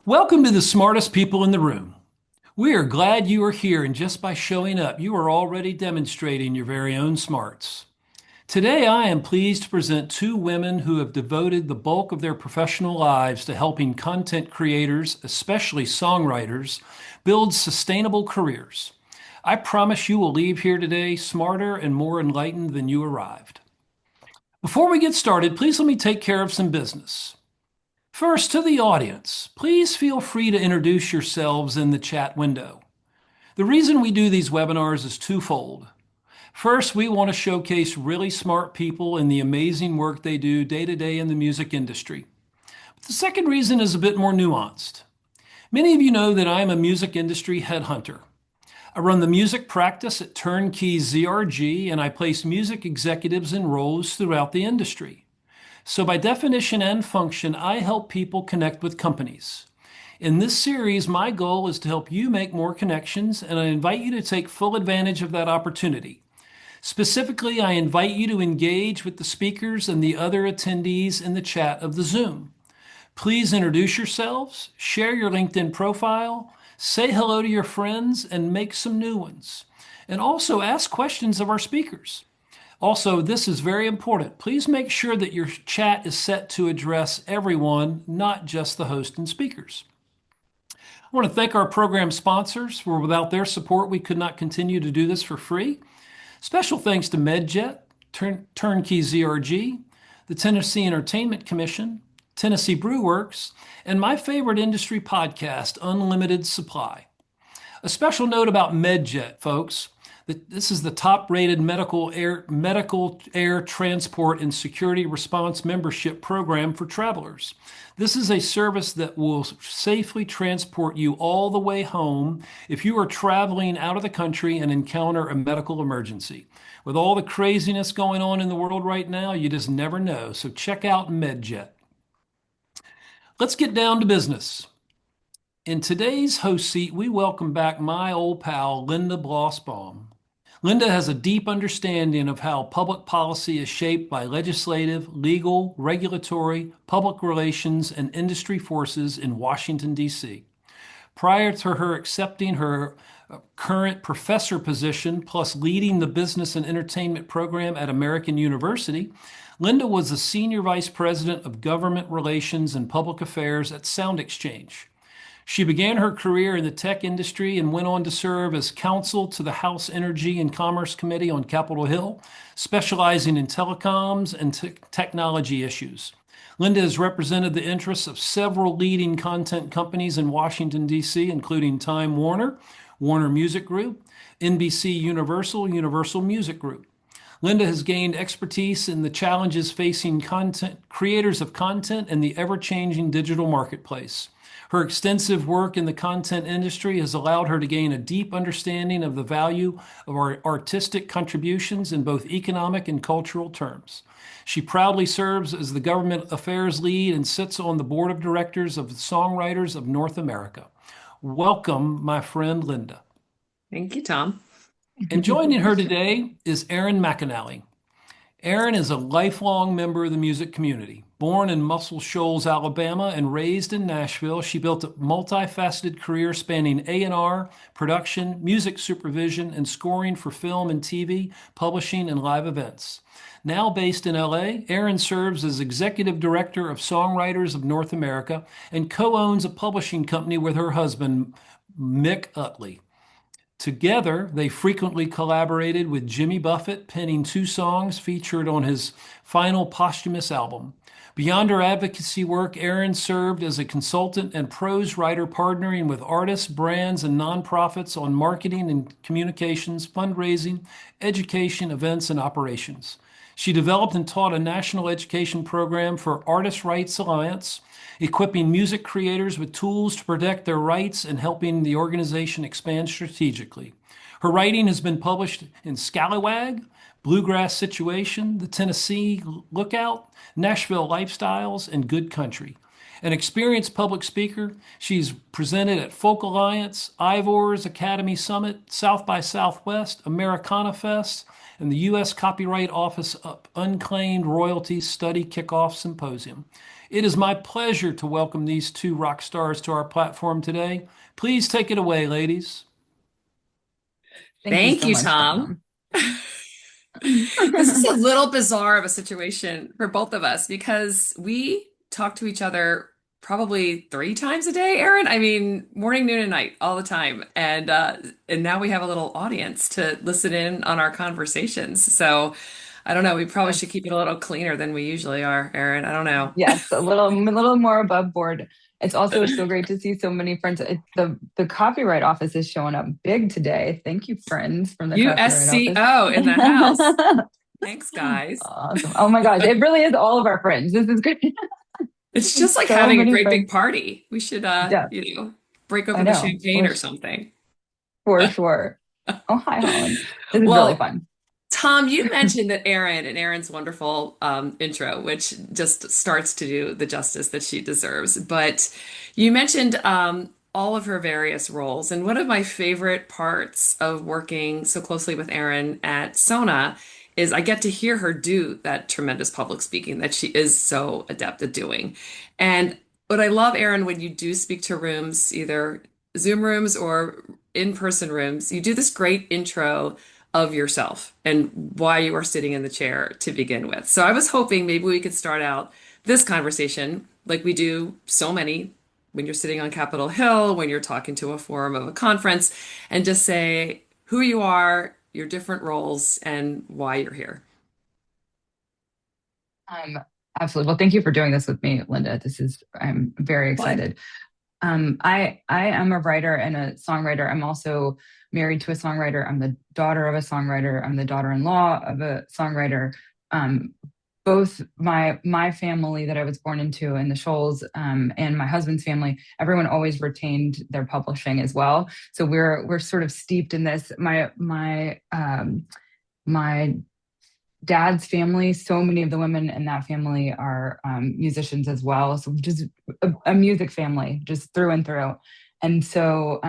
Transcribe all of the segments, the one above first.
Welcome to the smartest people in the room. We are glad you are here, and just by showing up, you are already demonstrating your very own smarts. Today, I am pleased to present two women who have devoted the bulk of their professional lives to helping content creators, especially songwriters, build sustainable careers. I promise you will leave here today smarter and more enlightened than you arrived. Before we get started, please let me take care of some business. First, to the audience, please feel free to introduce yourselves in the chat window. The reason we do these webinars is twofold. First, we want to showcase really smart people and the amazing work they do day to day in the music industry. But the second reason is a bit more nuanced. Many of you know that I am a music industry headhunter. I run the music practice at Turnkey ZRG, and I place music executives in roles throughout the industry. So by definition and function, I help people connect with companies. In this series, my goal is to help you make more connections, and I invite you to take full advantage of that opportunity. Specifically, I invite you to engage with the speakers and the other attendees in the chat of the Zoom. Please introduce yourselves, share your LinkedIn profile, say hello to your friends, and make some new ones. And also ask questions of our speakers. Also, this is very important. Please make sure that your chat is set to address everyone, not just the host and speakers. I want to thank our program sponsors, for without their support, we could not continue to do this for free. Special thanks to MedJet, Turnkey ZRG, the Tennessee Entertainment Commission, Tennessee Brew Works, and my favorite industry podcast, Unlimited Supply. A special note about MedJet, folks. This is the top-rated medical air transport and security response membership program for travelers. This is a service that will safely transport you all the way home if you are traveling out of the country and encounter a medical emergency. With all the craziness going on in the world right now, you just never know. So check out MedJet. Let's get down to business. In today's host seat, we welcome back my old pal, Linda Bloss-Baum. Linda has a deep understanding of how public policy is shaped by legislative, legal, regulatory, public relations, and industry forces in Washington, D.C. Prior to her accepting her current professor position, plus leading the business and entertainment program at American University, Linda was the Senior Vice President of Government Relations and Public Affairs at Sound Exchange. She began her career in the tech industry and went on to serve as counsel to the House Energy and Commerce Committee on Capitol Hill, specializing in telecoms and technology issues. Linda has represented the interests of several leading content companies in Washington, D.C., including Time Warner, Warner Music Group, NBC Universal, Universal Music Group. Linda has gained expertise in the challenges facing creators of content and the ever-changing digital marketplace. Her extensive work in the content industry has allowed her to gain a deep understanding of the value of our artistic contributions in both economic and cultural terms. She proudly serves as the government affairs lead and sits on the board of directors of the Songwriters of North America. Welcome, my friend Linda. Thank you, Tom. And joining her today is Erin McAnally. Erin is a lifelong member of the music community. Born in Muscle Shoals, Alabama, and raised in Nashville, she built a multifaceted career spanning A&R, production, music supervision, and scoring for film and TV, publishing, and live events. Now based in LA, Erin serves as Executive Director of Songwriters of North America and co-owns a publishing company with her husband, Mick Utley. Together, they frequently collaborated with Jimmy Buffett, penning 2 songs featured on his final posthumous album. Beyond her advocacy work, Erin served as a consultant and prose writer, partnering with artists, brands, and nonprofits on marketing and communications, fundraising, education, events, and operations. She developed and taught a national education program for Artists' Rights Alliance, equipping music creators with tools to protect their rights and helping the organization expand strategically. Her writing has been published in Scallywag, Bluegrass Situation, The Tennessee Lookout, Nashville Lifestyles, and Good Country. An experienced public speaker, she's presented at Folk Alliance, Ivor's Academy Summit, South by Southwest, Americana Fest, and the U.S. Copyright Office Unclaimed Royalties Study Kickoff Symposium. It is my pleasure to welcome these two rock stars to our platform today. Please take it away, ladies. Thank you Thank so you, much, Tom. Tom. This is a little bizarre of a situation for both of us because we talk to each other probably 3 times a day, Erin. I mean, morning, noon, and night, all the time. And now we have a little audience to listen in on our conversations. So I don't know, we probably should keep it a little cleaner than we usually are, Erin. I don't know. Yes, a little more above board. It's also so great to see so many friends. The copyright office is showing up big today. Thank you, friends from the copyright office. USCO in the house. Thanks, guys. Awesome. Oh my gosh, it really is all of our friends. This is great. It's just like So having a many great big friends. party. We should Yeah, break I open a know. champagne or something. For sure. Oh, hi, Holland. This is really Well, fun. Tom, you mentioned that Erin and Erin's wonderful intro, which just starts to do the justice that she deserves. But you mentioned all of her various roles. And one of my favorite parts of working so closely with Erin at Sona is I get to hear her do that tremendous public speaking that she is so adept at doing. And what I love, Erin, when you do speak to rooms, either Zoom rooms or in-person rooms, you do this great intro of yourself and why you are sitting in the chair to begin with. So I was hoping maybe we could start out this conversation like we do so many when you're sitting on Capitol Hill, when you're talking to a forum of a conference, and just say who you are, your different roles, and why you're here. Um, Absolutely. Well, thank you for doing this with me, Linda. I'm very Fun. excited. I am a writer and a songwriter. I'm also married to a songwriter. I'm the daughter of a songwriter. I'm the daughter-in-law of a songwriter. Um, Both my family that I was born into in the Shoals, and my husband's family, everyone always retained their publishing as well. So we're sort of steeped in this. My dad's family, so many of the women in that family are musicians as well. So just a music family, just through and through. And so,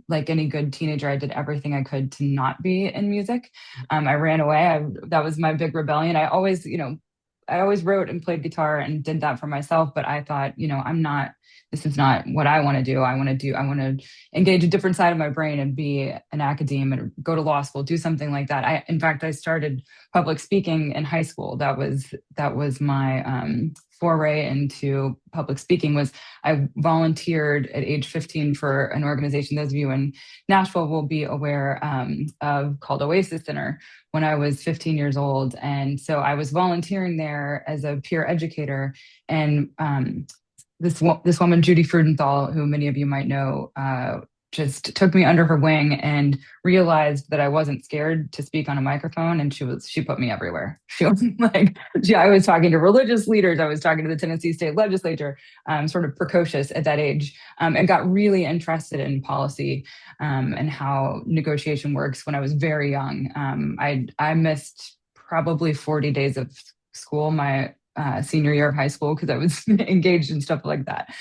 like any good teenager, I did everything I could to not be in music. I ran away. That was my big rebellion. I always wrote and played guitar and did that for myself. But I thought, I'm not. This is not what I want to do. I want to engage a different side of my brain and be an academe and go to law school, do something like that. In fact, I started public speaking in high school. That was my foray into public speaking. Was I volunteered at age 15 for an organization. Those of you in Nashville will be aware of, called Oasis Center, when I was 15 years old, and so I was volunteering there as a peer educator. And this woman, Judy Frudenthal, who many of you might know, just took me under her wing and realized that I wasn't scared to speak on a microphone, and she put me everywhere. She was like, I was talking to religious leaders, I was talking to the Tennessee State Legislature, sort of precocious at that age, and got really interested in policy and how negotiation works when I was very young. I missed probably 40 days of school my senior year of high school because I was engaged in stuff like that.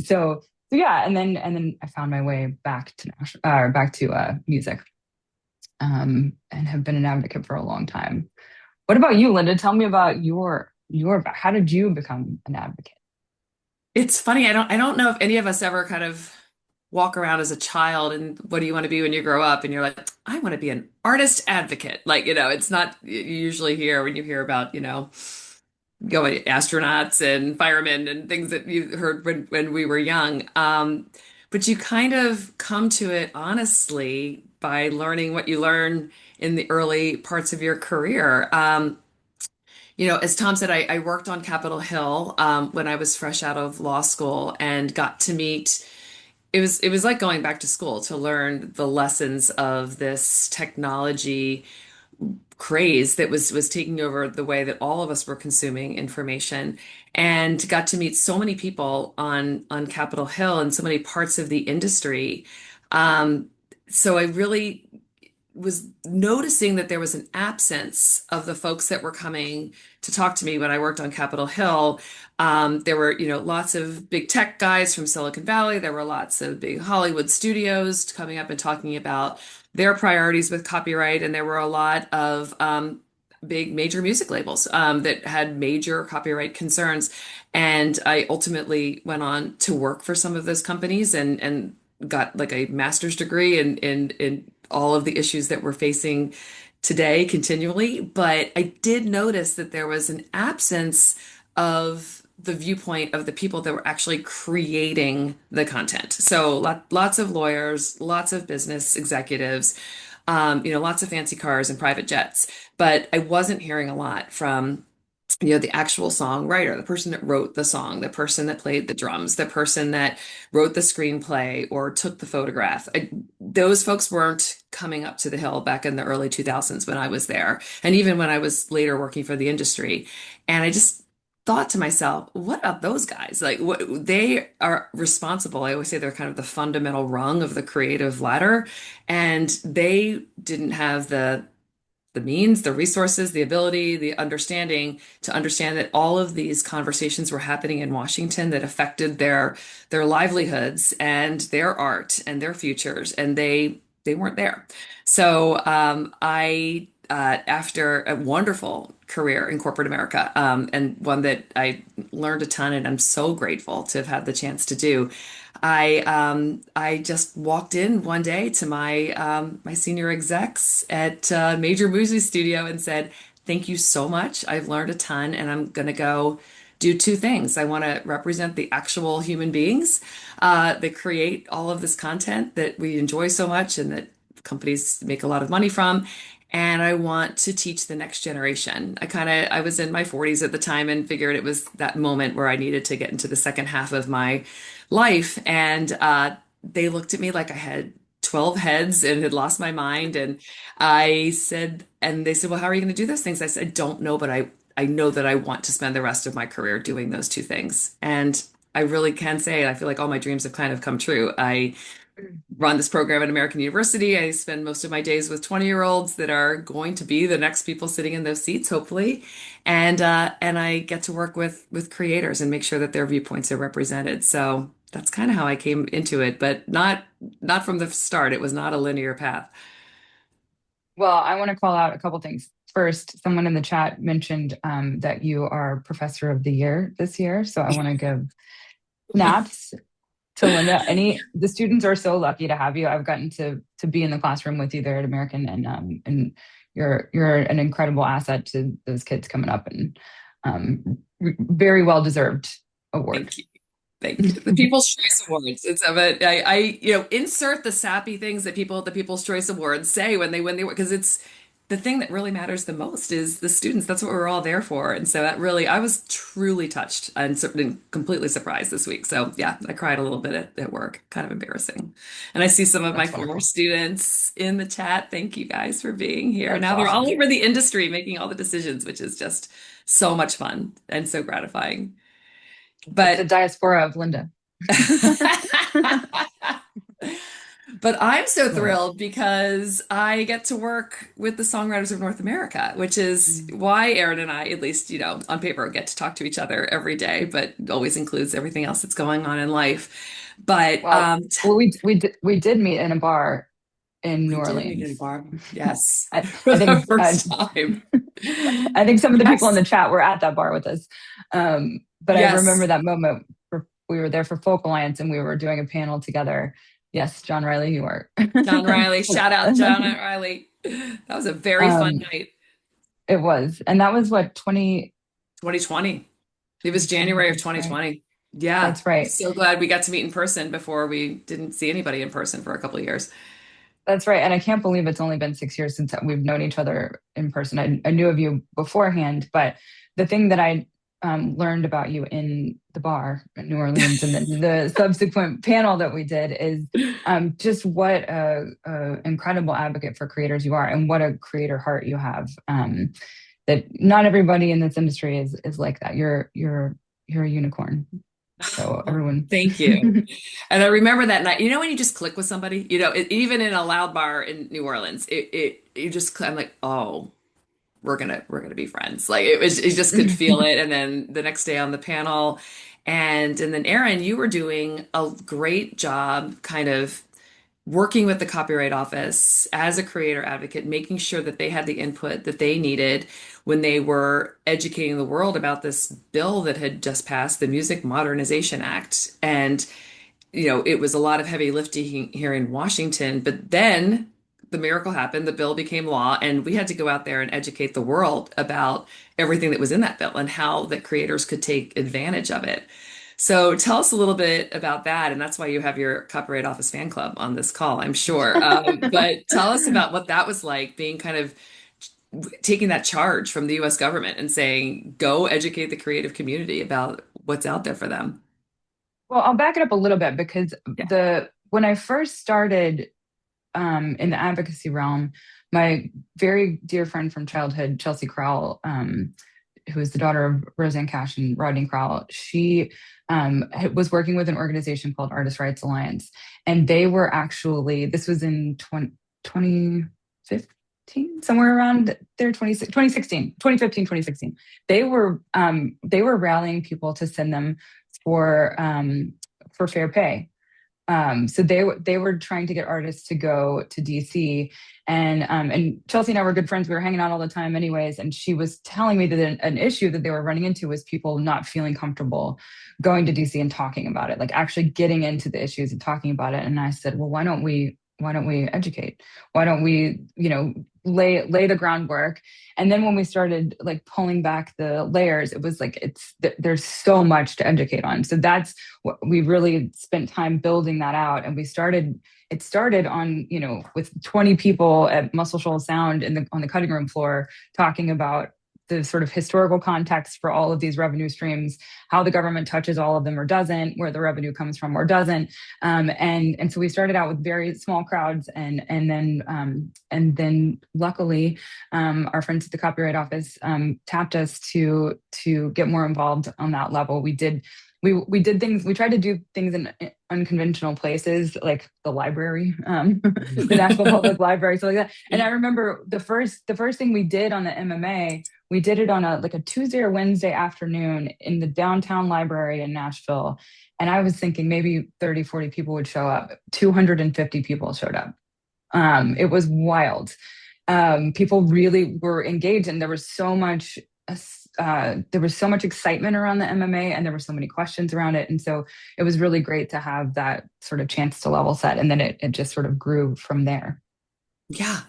So yeah, and then I found my way back to music, and have been an advocate for a long time. What about you, Linda? Tell me about how did you become an advocate? It's funny, I don't know if any of us ever kind of walk around as a child and what do you want to be when you grow up? And you're like, I want to be an artist advocate. Like, it's not you usually hear when you hear about, going astronauts and firemen and things that you heard when we were young. But you kind of come to it honestly by learning what you learn in the early parts of your career. As Tom said, I worked on Capitol Hill when I was fresh out of law school and got to meet. It was like going back to school to learn the lessons of this technology craze that was taking over the way that all of us were consuming information, and got to meet so many people on Capitol Hill and so many parts of the industry. Um, so I really was noticing that there was an absence of the folks that were coming to talk to me when I worked on Capitol Hill. There were, lots of big tech guys from Silicon Valley. There were lots of big Hollywood studios coming up and talking about their priorities with copyright. And there were a lot of big major music labels that had major copyright concerns. And I ultimately went on to work for some of those companies and got like a master's degree in all of the issues that we're facing today continually. But I did notice that there was an absence of the viewpoint of the people that were actually creating the content. So lots of lawyers, lots of business executives, lots of fancy cars and private jets. But I wasn't hearing a lot from the actual songwriter, the person that wrote the song, the person that played the drums, the person that wrote the screenplay or took the photograph. Those folks weren't coming up to the Hill back in the early 2000s when I was there, and even when I was later working for the industry. And I just thought to myself, what about those guys? Like, what they are responsible. I always say they're kind of the fundamental rung of the creative ladder, and they didn't have the means, the resources, the ability, the understanding to understand that all of these conversations were happening in Washington that affected their livelihoods and their art and their futures, and they weren't there. So I after a wonderful career in corporate America, and one that I learned a ton, and I'm so grateful to have had the chance to do. I just walked in one day to my senior execs at a major music studio and said, "Thank you so much. I've learned a ton, and I'm going to go do two things. I want to represent the actual human beings that create all of this content that we enjoy so much and that companies make a lot of money from." And I want to teach the next generation. I was in my 40s at the time and figured it was that moment where I needed to get into the second half of my life. And they looked at me like I had 12 heads and had lost my mind. And they said, "Well, how are you going to do those things?" I said, "I don't know, but I know that I want to spend the rest of my career doing those two things." And I really can say, I feel like all my dreams have kind of come true. I run this program at American University. I spend most of my days with 20-year-olds that are going to be the next people sitting in those seats, hopefully. And I get to work with creators and make sure that their viewpoints are represented. So that's kind of how I came into it, but not from the start. It was not a linear path. Well, I want to call out a couple things. First, someone in the chat mentioned that you are Professor of the Year this year. So I want to give snaps to Linda. The students are so lucky to have you. I've gotten to be in the classroom with you there at American, and you're an incredible asset to those kids coming up, and very well deserved award. Thank you. Thank you. The People's Choice Awards. It's of it. Insert the sappy things that the People's Choice Awards say when they win the award, because it's the thing that really matters the most is the students. That's what we're all there for. And so I was truly touched and completely surprised this week. So yeah, I cried a little bit at work. Kind of embarrassing. And I see some of my That's former wonderful. students in the chat. Thank you guys for being here. That's Now they're all awesome. over the industry making all the decisions, which is just so much fun and so gratifying. It's a But diaspora of Linda. But I'm so Love it. thrilled because I get to work with the Songwriters of North America, which is Mm. why Erin and I, at least, on paper, get to talk to each other every day, but it always includes everything else that's going on in life. But We did meet in a bar in New we did meet at a Orleans. bar. Yes, I, for I the think first time. I think some of the people in Yes, the chat were at that bar with us. But I remember yes. that moment. We were there for Folk Alliance and we were doing a panel together. Yes, John Riley, you were. John Riley, shout out John Riley. That was a very fun um, night. it was. And that was what, 2020. It was 2020? January of That's right. 2020. Yeah. That's right. So glad we got to meet in person before we didn't see anybody in person for a couple of years. That's right. And I can't believe it's only been 6 years since we've known each other in person. I knew of you beforehand, but the thing that I learned about you in the bar in New Orleans and then the subsequent panel that we did is just what a incredible advocate for creators you are and what a creator heart you have. That not everybody in this industry is like that. You're a unicorn. So Oh, everyone. thank you. And I remember that night, when you just click with somebody, even in a loud bar in New Orleans, I'm like, oh, we're gonna be friends. Like you just could feel it. And then the next day on the panel, and then Erin, you were doing a great job kind of working with the Copyright Office as a creator advocate, making sure that they had the input that they needed when they were educating the world about this bill that had just passed, the Music Modernization Act. And it was a lot of heavy lifting here in Washington, but then the miracle happened, the bill became law, and we had to go out there and educate the world about everything that was in that bill and how the creators could take advantage of it. So tell us a little bit about that, and that's why you have your Copyright Office fan club on this call, I'm sure. But tell us about what that was like, being kind of taking that charge from the US government and saying, go educate the creative community about what's out there for them. Well, I'll back it up a little bit because Yeah. the when I first started in the advocacy realm, my very dear friend from childhood, Chelsea Crowell, who is the daughter of Roseanne Cash and Rodney Crowell, she was working with an organization called Artist Rights Alliance. And they were actually, this was in 2015, somewhere around there, 2016, 2015, 2016. They were rallying people to send them for fair pay. So they were trying to get artists to go to DC, and Chelsea and I were good friends. We were hanging out all the time, anyways. And she was telling me that an issue that they were running into was people not feeling comfortable going to DC and talking about it, like actually getting into the issues and talking about it. And I said, well, why don't we educate? Why don't we, lay the groundwork? And then when we started like pulling back the layers, it was like there's so much to educate on. So that's what we really spent time building that out. And it started on, with 20 people at Muscle Shoals Sound on the cutting room floor talking about the sort of historical context for all of these revenue streams, how the government touches all of them or doesn't, where the revenue comes from or doesn't. And so we started out with very small crowds, and then luckily our friends at the Copyright Office tapped us to get more involved on that level. We did things. We tried to do things in unconventional places, like the library, the National Public Library, so like that. And I remember the first thing we did on the MMA, we did it on a Tuesday or Wednesday afternoon in the downtown library in Nashville. And I was thinking maybe 30, 40 people would show up. 250 people showed up. It was wild. People really were engaged, and there was so much excitement around the MMA, and there were so many questions around it. And so it was really great to have that sort of chance to level set. And then it just sort of grew from there. Yeah.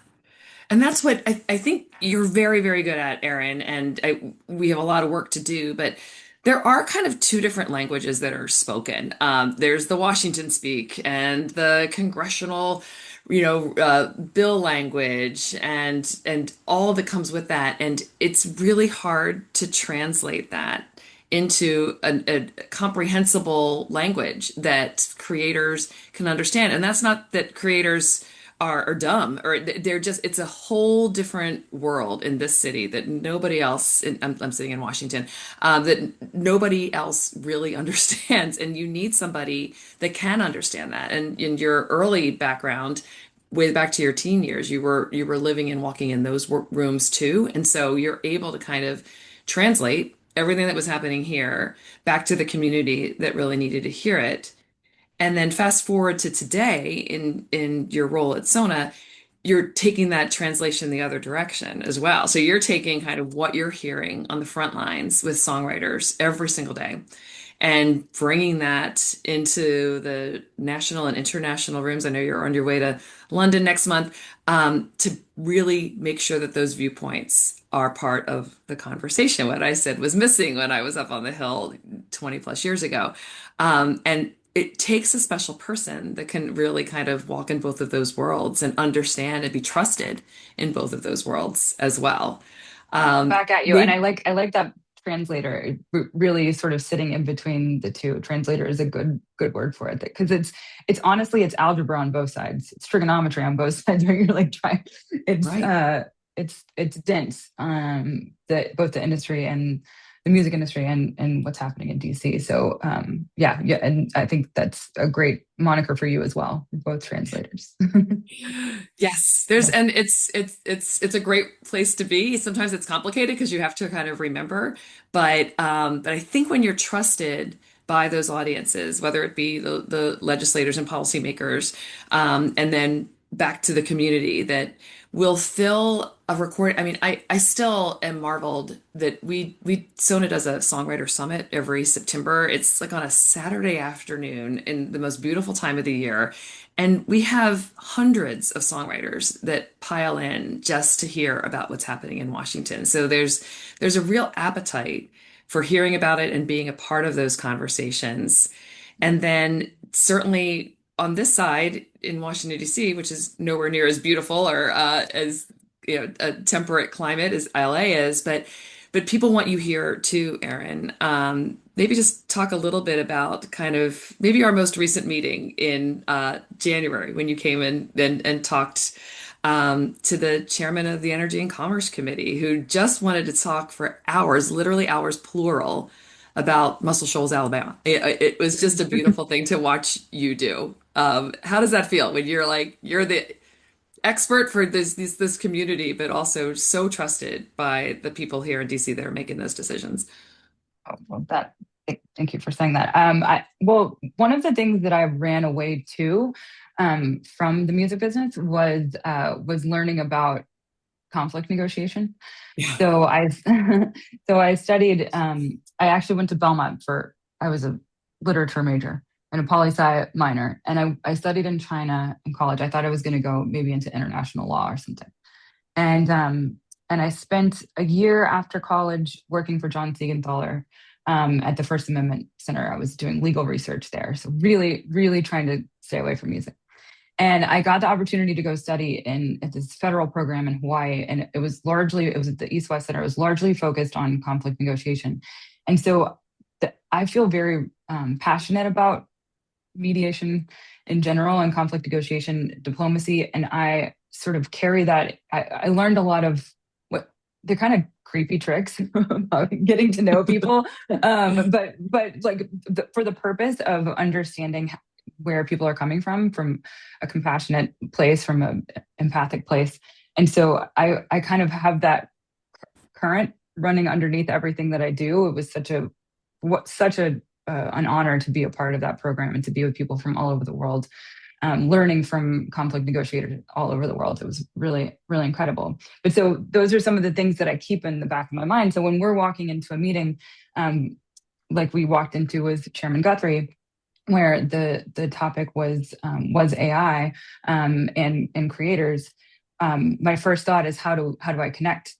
And that's what I think you're very, very good at, Erin. And we have a lot of work to do, but there are kind of two different languages that are spoken. There's the Washington speak and the congressional, bill language and all that comes with that. And it's really hard to translate that into a comprehensible language that creators can understand. And that's not that creators are dumb, or they're just, it's a whole different world in this city that nobody else I'm sitting in Washington, that nobody else really understands. And you need somebody that can understand that. And in your early background, way back to your teen years, you were living and walking in those rooms too. And so you're able to kind of translate everything that was happening here back to the community that really needed to hear it. And then fast forward to today in your role at Sona, you're taking that translation the other direction as well. So you're taking kind of what you're hearing on the front lines with songwriters every single day and bringing that into the national and international rooms. I know you're on your way to London next month, to really make sure that those viewpoints are part of the conversation. What I said was missing when I was up on the Hill 20 plus years ago. And it takes a special person that can really kind of walk in both of those worlds and understand and be trusted in both of those worlds as well. Back at you. And Maybe, I like that translator, really sort of sitting in between the two. Translator is a good word for it, because it's honestly, it's algebra on both sides. It's trigonometry on both sides, where you're like trying, it's right. it's dense, that both the industry and the music industry and what's happening in DC. So yeah, and I think that's a great moniker for you as well, both translators. Yes, and it's a great place to be. Sometimes it's complicated because you have to kind of remember, but I think when you're trusted by those audiences, whether it be the legislators and policymakers, and then back to the community that will fill a record. I mean, I still am marveled that Sona does a songwriter summit every September. It's like on a Saturday afternoon in the most beautiful time of the year. And we have hundreds of songwriters that pile in just to hear about what's happening in Washington. So there's a real appetite for hearing about it and being a part of those conversations. And then certainly on this side in Washington, D.C., which is nowhere near as beautiful or as a temperate climate as LA is, but people want you here too, Erin. Maybe just talk a little bit about kind of maybe our most recent meeting in January when you came in and talked to the chairman of the Energy and Commerce Committee, who just wanted to talk for hours, literally hours plural, about Muscle Shoals, Alabama. It was just a beautiful thing to watch you do. How does that feel when you're like you're the expert for this community, but also so trusted by the people here in DC that are making those decisions? Oh, well, thank you for saying that. Well, one of the things that I ran away to from the music business was learning about conflict negotiation. Yeah. So I so I studied. I actually went to Belmont I was a literature major and a poli sci minor, and I studied in China in college. I thought I was going to go maybe into international law or something, and I spent a year after college working for John Siegenthaler at the First Amendment Center. I was doing legal research there, so really, really trying to stay away from music. And I got the opportunity to go study at this federal program in Hawaii, and it was at the East West Center. It was largely focused on conflict negotiation, and so I feel very passionate about mediation in general and conflict negotiation diplomacy, and I sort of carry that. I learned a lot of what they're kind of creepy tricks about getting to know people, but like for the purpose of understanding where people are coming from a compassionate place, from an empathic place. And so I kind of have that current running underneath everything that I do. It was such an honor to be a part of that program and to be with people from all over the world, learning from conflict negotiators all over the world. It was really, really incredible. But so those are some of the things that I keep in the back of my mind. So when we're walking into a meeting, like we walked into with Chairman Guthrie, where the topic was AI and creators. My first thought is how do I connect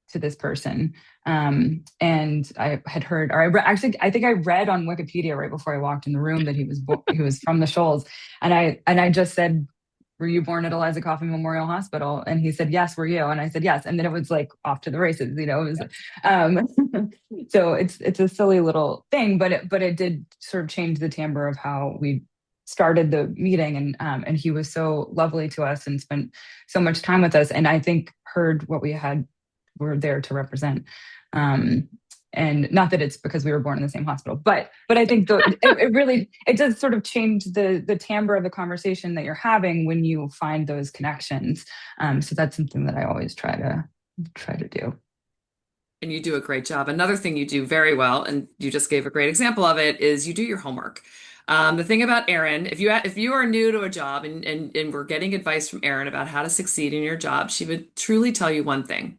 to this person? And I had heard, or actually, I think I read on Wikipedia right before I walked in the room that he was from the Shoals, and I just said, "Were you born at Eliza Coffey Memorial Hospital?" And he said, "Yes, were you?" And I said, "Yes." And then it was like off to the races, It was, so it's a silly little thing, but it did sort of change the timbre of how we started the meeting, and he was so lovely to us and spent so much time with us, and I think heard what were there to represent. And not that it's because we were born in the same hospital, but I think it does sort of change the timbre of the conversation that you're having when you find those connections. So that's something that I always try to do. And you do a great job. Another thing you do very well, and you just gave a great example of it, is you do your homework. The thing about Erin, if you are new to a job and we're getting advice from Erin about how to succeed in your job, she would truly tell you one thing.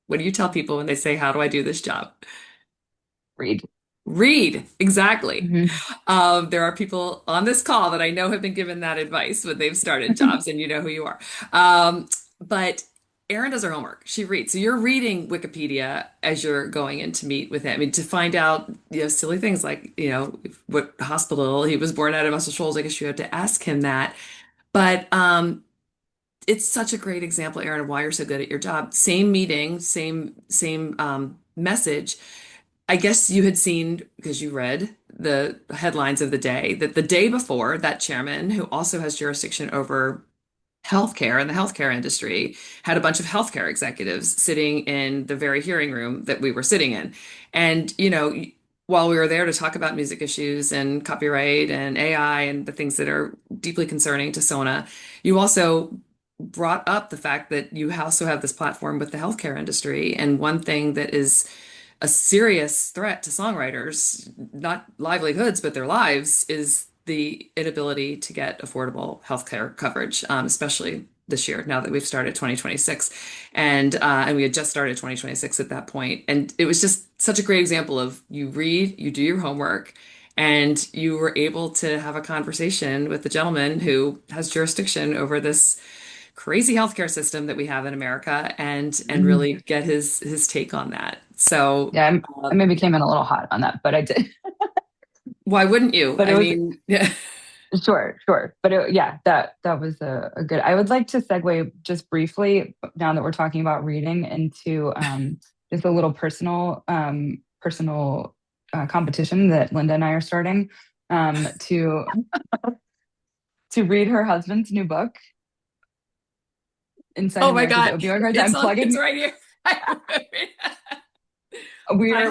What do you tell people when they say, "How do I do this job?" Read. Read, exactly. Mm-hmm. There are people on this call that I know have been given that advice when they've started jobs, and you know who you are. But Erin does her homework. She reads. So you're reading Wikipedia as you're going in to meet with him. I mean, to find out, silly things like, what hospital he was born at in Muscle Shoals. I guess you had to ask him that. But it's such a great example, Erin, of why you're so good at your job. Same meeting, same message. I guess you had seen, because you read the headlines of the day, that the day before, that chairman, who also has jurisdiction over healthcare and the healthcare industry, had a bunch of healthcare executives sitting in the very hearing room that we were sitting in. And, while we were there to talk about music issues and copyright and AI and the things that are deeply concerning to Sona, you also brought up the fact that you also have this platform with the healthcare industry. And one thing that is a serious threat to songwriters, not livelihoods, but their lives, is the inability to get affordable healthcare coverage, especially this year, now that we've started 2026. And we had just started 2026 at that point. And it was just such a great example of you read, you do your homework, and you were able to have a conversation with the gentleman who has jurisdiction over this crazy healthcare system that we have in America, and Mhm. really get his take on that. So Yeah, I um, maybe came in a little hot on that, but I did. why wouldn't you? But it I was mean, yeah. sure. But yeah, that was a good. I would like to segue just briefly now that we're talking about reading into just a little personal competition that Linda and I are starting to read her husband's new book, Inside Oh my America's God, Opioid Crisis. I'm it's plugging. right here. Hi,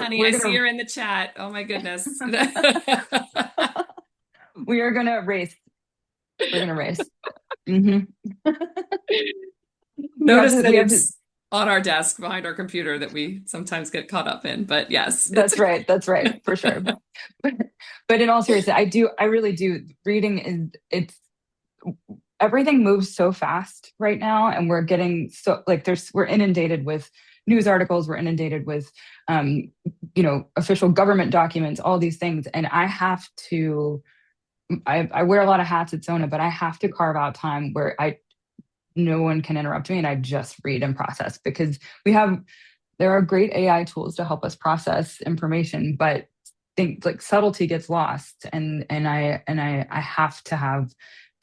honey. We're I see gonna her in the chat. Oh my goodness. we are gonna race. We're gonna race. Hmm. Notice that We have to. it's on our desk behind our computer that we sometimes get caught up in. But yes, it's That's right. That's right, for sure. But, but in all seriousness, I really do. Reading is it's everything moves so fast right now, and we're getting so like we're inundated with news articles, we're inundated with um, official government documents, all these things, and I have to. I wear a lot of hats at Zona, but I have to carve out time where I no one can interrupt me and I just read and process because there are great AI tools to help us process information, but think like subtlety gets lost and I have to have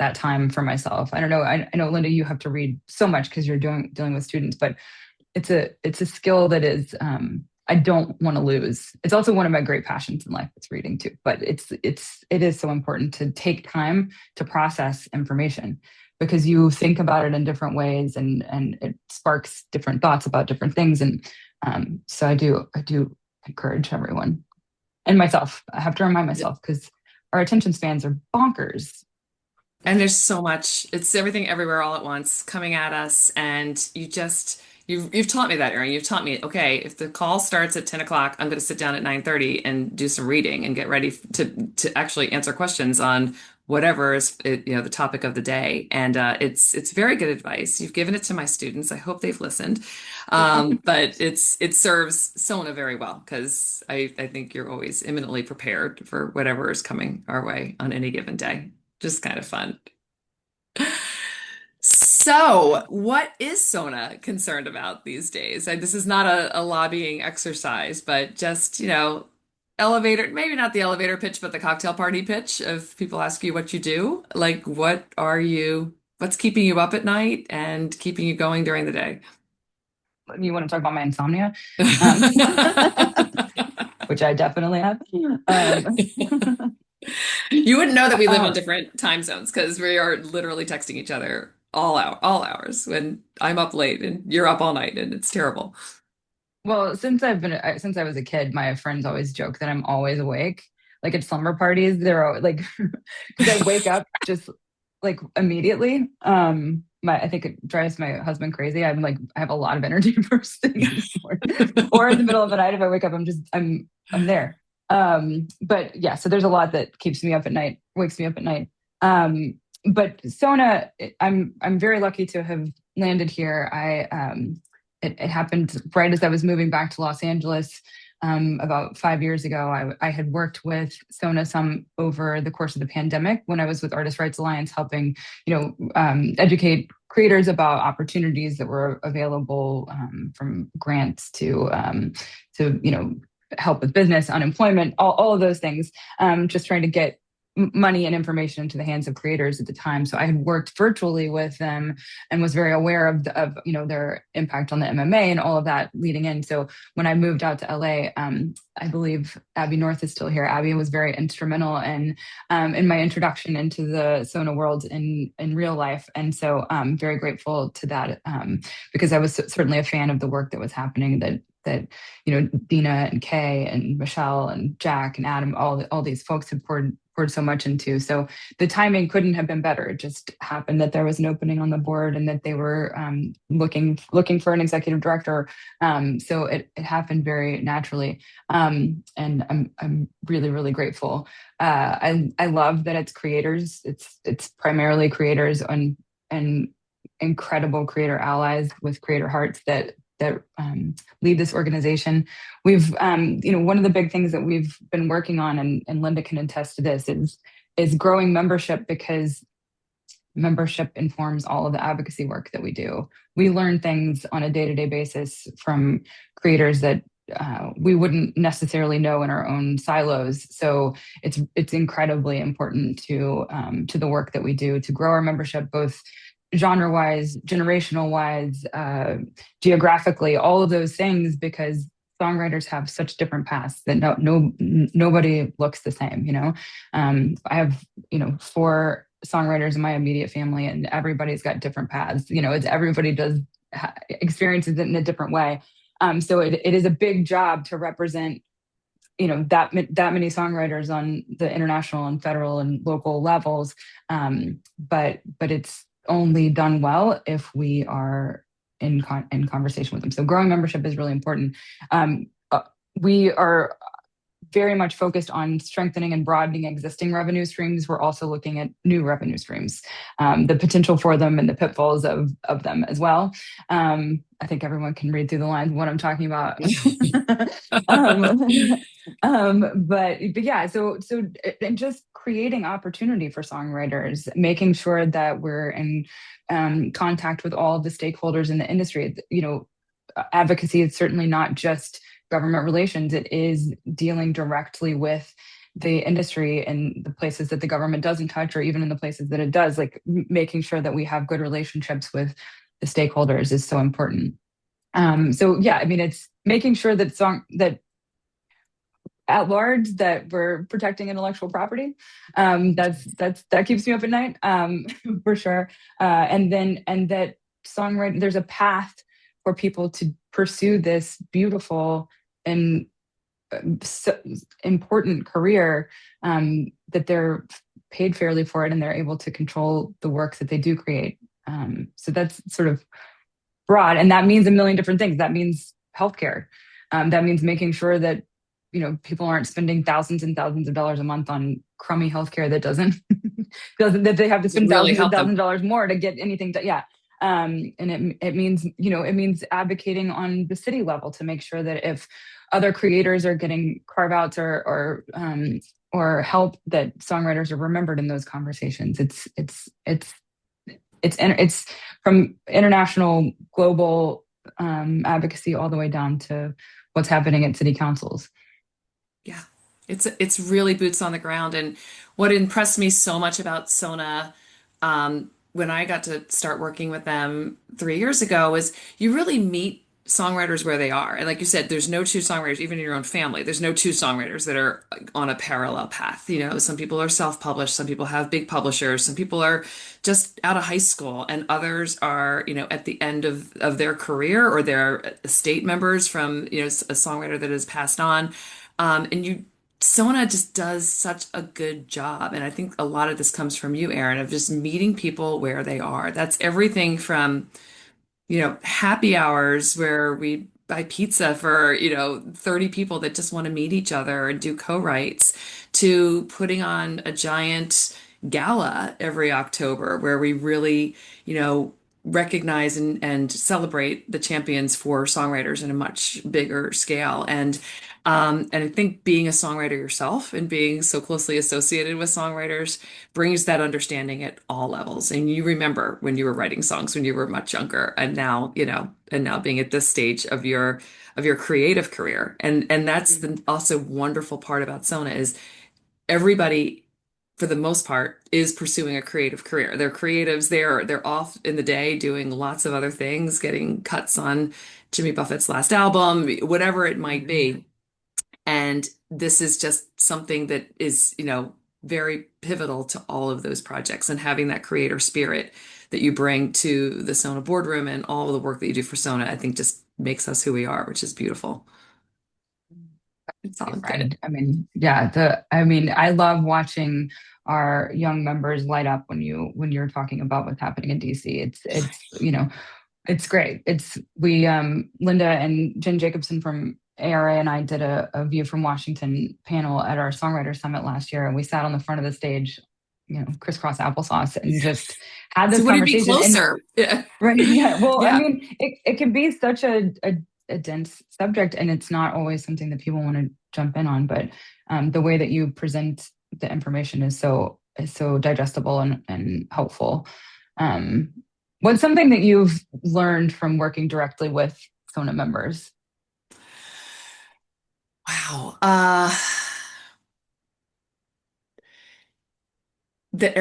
that time for myself. I don't know. I know Linda, you have to read so much because you're dealing with students, but it's a skill that is I don't want to lose. It's also one of my great passions in life. It's reading too, but it is so important to take time to process information because you think about it in different ways and it sparks different thoughts about different things. And so I do encourage everyone and myself. I have to remind myself because our attention spans are bonkers. And there's so much, it's everything everywhere all at once coming at us. And you've taught me that, Erin. You've taught me, okay, if the call starts at 10 o'clock, I'm going to sit down at 9:30 and do some reading and get ready to actually answer questions on whatever is, the topic of the day. And it's very good advice. You've given it to my students. I hope they've listened. But it serves Sona very well because I think you're always imminently prepared for whatever is coming our way on any given day. Just kind of fun. So, what is Sona concerned about these days? And this is not a lobbying exercise, but just, elevator, maybe not the elevator pitch, but the cocktail party pitch of people ask you what you do. Like, what's keeping you up at night and keeping you going during the day? You want to talk about my insomnia, um, which I definitely have. Um, You wouldn't know that we live on uh, different time zones because we are literally texting each other all hours when I'm up late and you're up all night and it's terrible. well, since I was a kid, my friends always joke that I'm always awake. Like at slumber parties, like because I wake up just like immediately. I think it drives my husband crazy. I have a lot of energy first thing in the morning, or in the middle of the night. If I wake up, I'm there. But yeah, so there's a lot that keeps me up at night, wakes me up at night. But Sona, I'm very lucky to have landed here. It happened right as I was moving back to Los Angeles about 5 years ago. I had worked with Sona some over the course of the pandemic when I was with Artist Rights Alliance, helping educate creators about opportunities that were available from grants to help with business, unemployment, all of those things. Just trying to get money and information into the hands of creators at the time. So I had worked virtually with them and was very aware of their impact on the MMA and all of that leading in. So when I moved out to LA, I believe Abby North is still here. Abby was very instrumental in my introduction into the Sona world in real life, and so I'm very grateful to that because I was certainly a fan of the work that was happening. That Dina and Kay and Michelle and Jack and Adam, all these folks had poured poured so much into. So the timing couldn't have been better. It just happened that there was an opening on the board and that they were looking for an executive director. So it happened very naturally, and I'm really really grateful. I love that it's creators. It's primarily creators and incredible creator allies with creator hearts that lead this organization. We've, one of the big things that we've been working on, and Linda can attest to this, is growing membership, because membership informs all of the advocacy work that we do. We learn things on a day-to-day basis from creators that we wouldn't necessarily know in our own silos. So it's incredibly important to the work that we do to grow our membership, both genre wise, generational wise, geographically, all of those things, because songwriters have such different paths that nobody looks the same. I have four songwriters in my immediate family, and everybody's got different paths. It's everybody does experiences it in a different way. So it is a big job to represent that many songwriters on the international and federal and local levels. But it's only done well if we are in conversation with them. So growing membership is really important. We are very much focused on strengthening and broadening existing revenue streams. We're also looking at new revenue streams, the potential for them and the pitfalls of them as well. I think everyone can read through the lines of what I'm talking about. But yeah, so and just creating opportunity for songwriters, making sure that we're in contact with all of the stakeholders in the industry. Advocacy is certainly not just government relations. It is dealing directly with the industry and the places that the government doesn't touch, or even in the places that it does. Like making sure that we have good relationships with the stakeholders is so important. So yeah, I mean, it's making sure that at large that we're protecting intellectual property. That keeps me up at night, for sure. And that songwriting, there's a path for people to pursue this beautiful and so important career, that they're paid fairly for it and they're able to control the work that they do create. So that's sort of broad, and that means a million different things. That means healthcare. That means making sure that people aren't spending thousands and thousands of dollars a month on crummy healthcare that doesn't that they have to spend Really thousands and help thousands them. of dollars more to get anything to, yeah. And it means it means advocating on the city level to make sure that if other creators are getting carve outs or help, that songwriters are remembered in those conversations. It's from international, global advocacy all the way down to what's happening at city councils. Yeah. It's really boots on the ground. And what impressed me so much about Sona, when I got to start working with them 3 years ago, was you really meet songwriters where they are. And like you said, there's no two songwriters, even in your own family. There's no two songwriters that are on a parallel path. Some people are self-published, some people have big publishers, some people are just out of high school, and others are, at the end of their career, or they're estate members from, a songwriter that has passed on. Sona just does such a good job. And I think a lot of this comes from you, Erin, of just meeting people where they are. That's everything from, happy hours where we buy pizza for, 30 people that just want to meet each other and do co-writes, to putting on a giant gala every October where we really, recognize and celebrate the champions for songwriters in a much bigger scale. And I think being a songwriter yourself and being so closely associated with songwriters brings that understanding at all levels. And you remember when you were writing songs when you were much younger, and now, and now being at this stage of your creative career. And that's the also wonderful part about Sona, is everybody, for the most part, is pursuing a creative career. They're creatives. They're off in the day doing lots of other things, getting cuts on Jimmy Buffett's last album, whatever it might be. And this is just something that is, very pivotal to all of those projects, and having that creator spirit that you bring to the Sona boardroom and all of the work that you do for Sona, I think just makes us who we are, which is beautiful. It's all good. Friend. I mean, yeah, I love watching our young members light up when you're talking about what's happening in DC. It's great. It's we Linda and Jen Jacobson from ARA and I did a View from Washington panel at our Songwriter Summit last year, and we sat on the front of the stage, crisscross applesauce, and just had So this would it be conversation. And closer? Yeah. right, yeah. Well, I Yeah. mean, it can be such a dense subject, and it's not always something that people want to jump in on. But the way that you present the information is so digestible and helpful. Um, what's something that you've learned from working directly with SONA members? Wow. That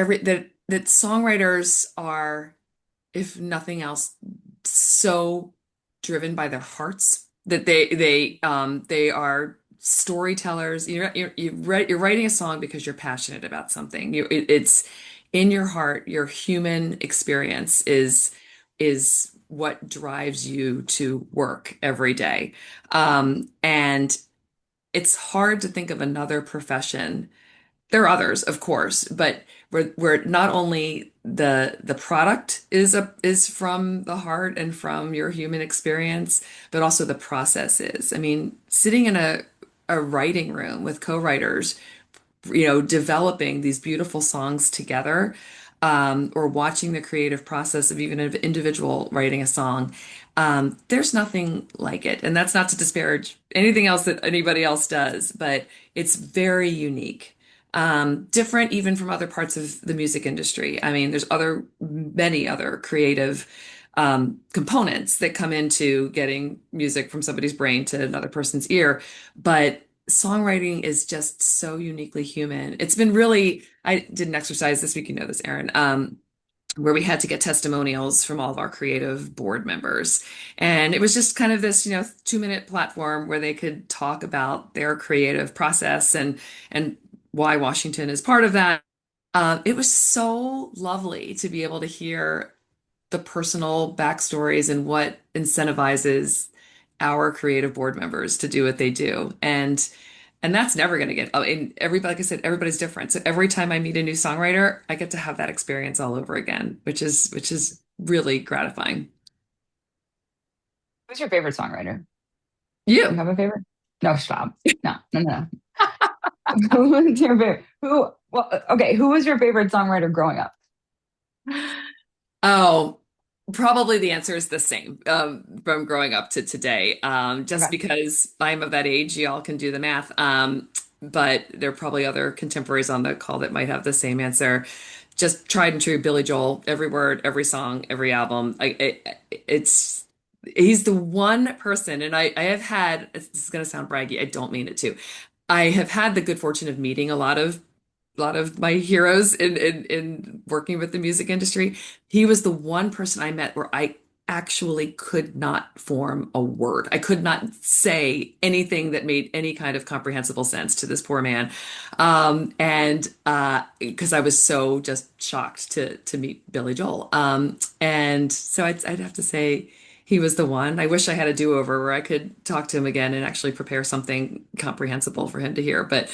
songwriters are, if nothing else, so driven by their hearts that they are storytellers. You're writing a song because you're passionate about something. It's in your heart. Your human experience is what drives you to work every day. And it's hard to think of another profession. There are others, of course, but where not only the product is from the heart and from your human experience, but also the process is. I mean, sitting in a writing room with co-writers, developing these beautiful songs together, or watching the creative process of even an individual writing a song, there's nothing like it. And that's not to disparage anything else that anybody else does, but it's very unique. Different even from other parts of the music industry. I mean, there's many other creative components that come into getting music from somebody's brain to another person's ear, but songwriting is just so uniquely human. It's been really, I did an exercise this week, you know this, Erin, where we had to get testimonials from all of our creative board members. And it was just kind of this, 2-minute platform where they could talk about their creative process and why Washington is part of that. It was so lovely to be able to hear the personal backstories and what incentivizes our creative board members to do what they do. And that's never going to get, and everybody, like I said, everybody's different. So every time I meet a new songwriter, I get to have that experience all over again, which is really gratifying. Who's your favorite songwriter? Do you You. have a favorite? No, stop. No, no, no. Who was your favorite? Who was your favorite songwriter growing up? Oh, probably the answer is the same from growing up to today. Just Okay. because I'm of that age, y'all can do the math. But there are probably other contemporaries on the call that might have the same answer. Just tried and true Billy Joel, every word, every song, every album. It's he's the one person, and I have had, this is going to sound braggy, I don't mean it to. I have had the good fortune of meeting a lot of my heroes in working with the music industry. He was the one person I met where I actually could not form a word. I could not say anything that made any kind of comprehensible sense to this poor man. And because I was so just shocked to meet Billy Joel. And so I'd have to say he was the one. I wish I had a do-over where I could talk to him again and actually prepare something comprehensible for him to hear. But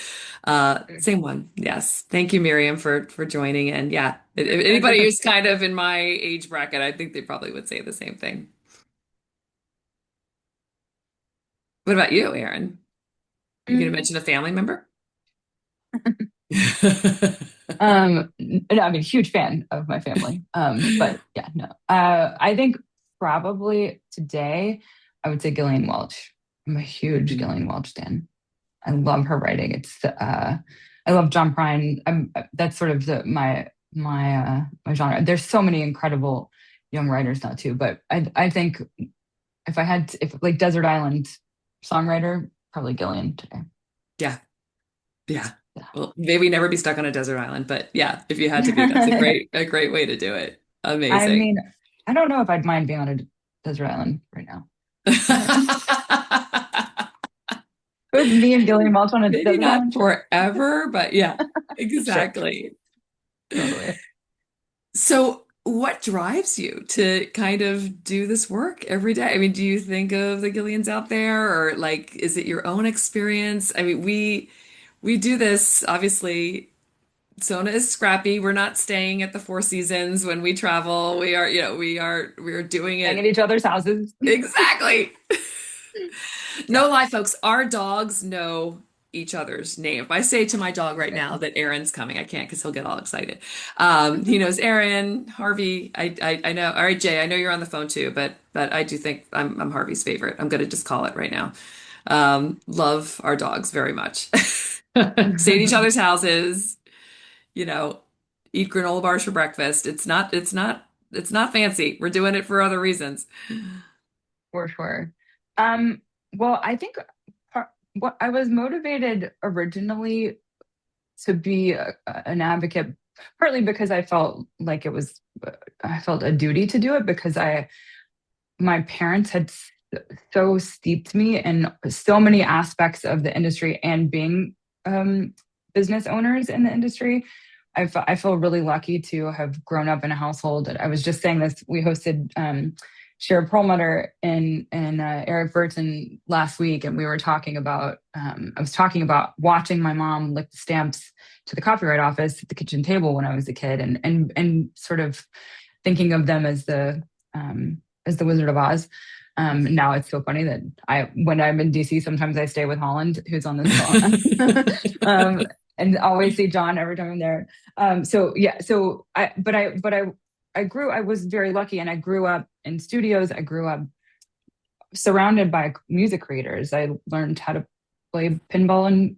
same one. Yes. Thank you, Miriam, for joining in. Yeah. If anybody who's kind of in my age bracket, I think they probably would say the same thing. What about you, Erin? You gonna Mm, mention a family member? no, I'm a huge fan of my family. But yeah, no. I think probably today I would say Gillian Welch. I'm a huge Gillian Welch fan. I love her writing. I love John Prine. That's sort of my genre. There's so many incredible young writers now too, but I think if like Desert Island songwriter, probably Gillian today. Yeah. Yeah. Yeah. Well, maybe never be stuck on a desert island, but yeah, if you had to be, that's a great way to do it. I Amazing. mean, I don't know if I'd mind being on a desert island right now. With me and Gillian Welch on a Maybe desert not island, sure. forever, but yeah, Sure. exactly. Totally. So what drives you to kind of do this work every day? I mean, do you think of the Gillians out there, or like, is it your own experience? I mean, we do this, obviously. Sona is scrappy. We're not staying at the Four Seasons when we travel. We are, we are doing Staying at it each other's houses. exactly. Yeah. No lie, folks. Our dogs know each other's name. If I say to my dog right now that Erin's coming, I can't because he'll get all excited. He knows Erin, Harvey. I know. All right, Jay. I know you're on the phone too, but I do think I'm Harvey's favorite. I'm going to just call it right now. Love our dogs very much. Stay at each other's houses. You know, eat granola bars for breakfast. It's not fancy. We're doing it for other reasons. For sure. Well, I think what I was motivated originally to be an advocate, partly because I felt like I felt a duty to do it because my parents had so steeped me in so many aspects of the industry and being business owners in the industry. I feel really lucky to have grown up in a household. I was just saying this. We hosted Shara Perlmutter and Eric Burton last week, and we were talking about. I was talking about watching my mom lick the stamps to the copyright office at the kitchen table when I was a kid, and sort of thinking of them as the Wizard of Oz. Now it's so funny that when I'm in DC, sometimes I stay with Holland, who's on this call, and always see John every time I'm there. So yeah, so I was very lucky, and I grew up in studios. I grew up surrounded by music creators. I learned how to play pinball and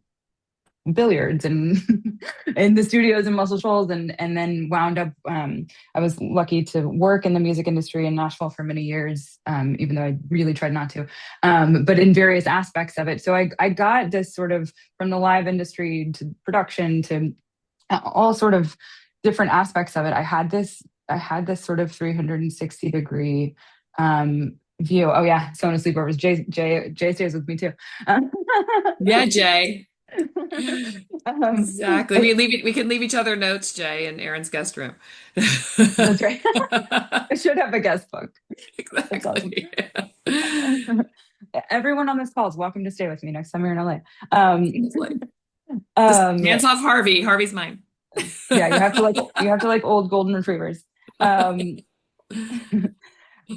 billiards and in the studios in Muscle Shoals, and then wound up. I was lucky to work in the music industry in Nashville for many years, even though I really tried not to, but in various aspects of it. So I got this sort of from the live industry to production to all sort of different aspects of it. I had this sort of 360-degree view. Oh yeah, Sona sleepovers. Jay stays with me too. Yeah, Jay. Exactly. But We can leave each other notes, Jay, in Erin's guest room. that's right. I should have a guest book. That's awesome. Exactly. Everyone on this call is welcome to stay with me next time you're in LA. It's like, just Um, hands off Harvey. Harvey's mine. yeah, you have to like old golden retrievers. Um,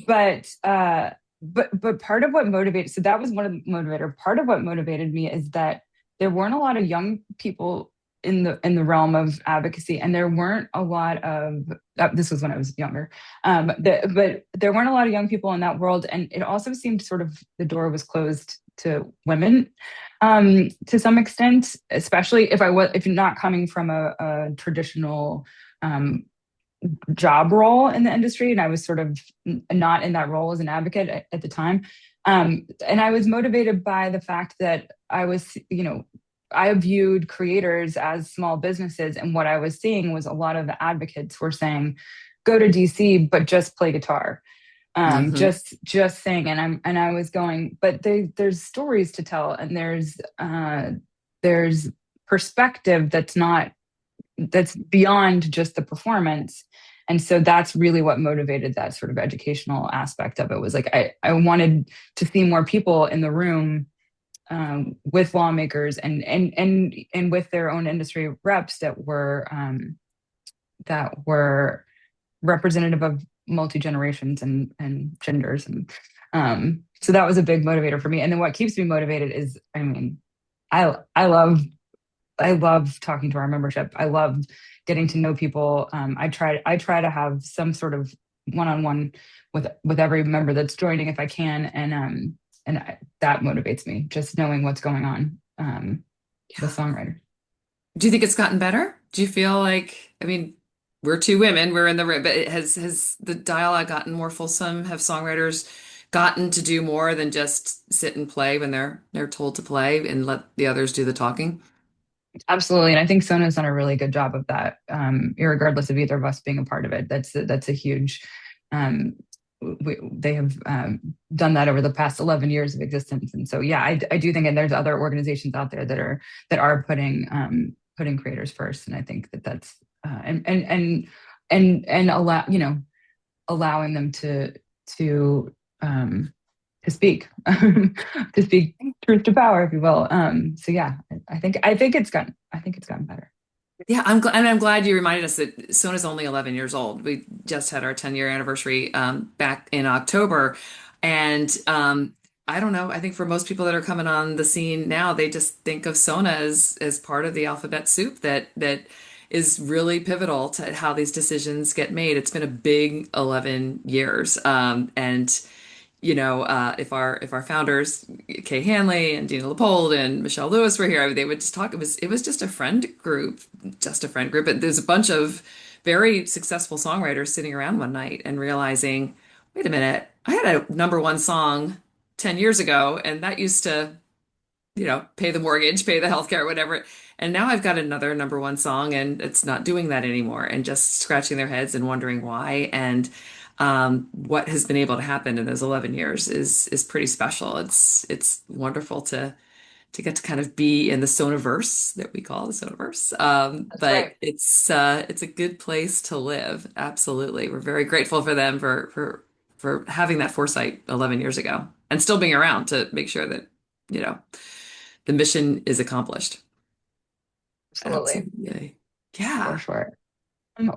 but part of what motivated, so that was one of the motivator. Part of what motivated me is that there weren't a lot of young people in the realm of advocacy, and there weren't a lot of this was when I was younger, but there weren't a lot of young people in that world, and it also seemed sort of the door was closed to women to some extent, especially if you're not coming from a traditional job role in the industry, and I was sort of not in that role as an advocate at the time. And I was motivated by the fact that I viewed creators as small businesses, and what I was seeing was a lot of the advocates were saying, "Go to DC, but just play guitar, Mhm. just sing." And I was going, but there's stories to tell, and there's perspective that's beyond just the performance. And so that's really what motivated that sort of educational aspect of it. Was like I wanted to see more people in the room with lawmakers and with their own industry reps that were representative of multi generations and genders, and so that was a big motivator for me. And then what keeps me motivated is, I mean, I love talking to our membership. I love getting to know people. I try to have some sort of one-on-one with every member that's joining if I can, that motivates me. Just knowing what's going on with songwriters. Do you think it's gotten better? Do you feel like, I mean, we're two women, we're in the room, but has the dialogue gotten more fulsome? Have songwriters gotten to do more than just sit and play when they're told to play and let the others do the talking? Absolutely, and I think Sona's done a really good job of that, regardless of either of us being a part of it. That's a huge. They have done that over the past 11 years of existence, and so yeah, I do think, and there's other organizations out there that are putting creators first, and I think that's and and allowing them to to speak to speak truth to power, if you will. So yeah, I think it's gotten better. Yeah, I'm glad you reminded us that Sona's only 11 years old. We just had our 10-year anniversary back in October, and I don't know. I think for most people that are coming on the scene now, they just think of Sona as part of the alphabet soup that is really pivotal to how these decisions get made. It's been a big 11 years, and if our founders, Kay Hanley and Dina Leopold and Michelle Lewis were here, they would just talk. It was just a friend group, just a friend group. But there's a bunch of very successful songwriters sitting around one night and realizing, wait a minute, I had a number one song 10 years ago, and that used to, pay the mortgage, pay the healthcare, whatever. And now I've got another number one song and it's not doing that anymore, and just scratching their heads and wondering why. And what has been able to happen in those 11 years is pretty special. It's wonderful to get to kind of be in the Sonaverse that we call the Sonaverse. That's But right. it's a good place to live. Absolutely. We're very grateful for them for having that foresight 11 years ago and still being around to make sure that, you know, the mission is accomplished. Absolutely, Absolutely. for Yeah. sure.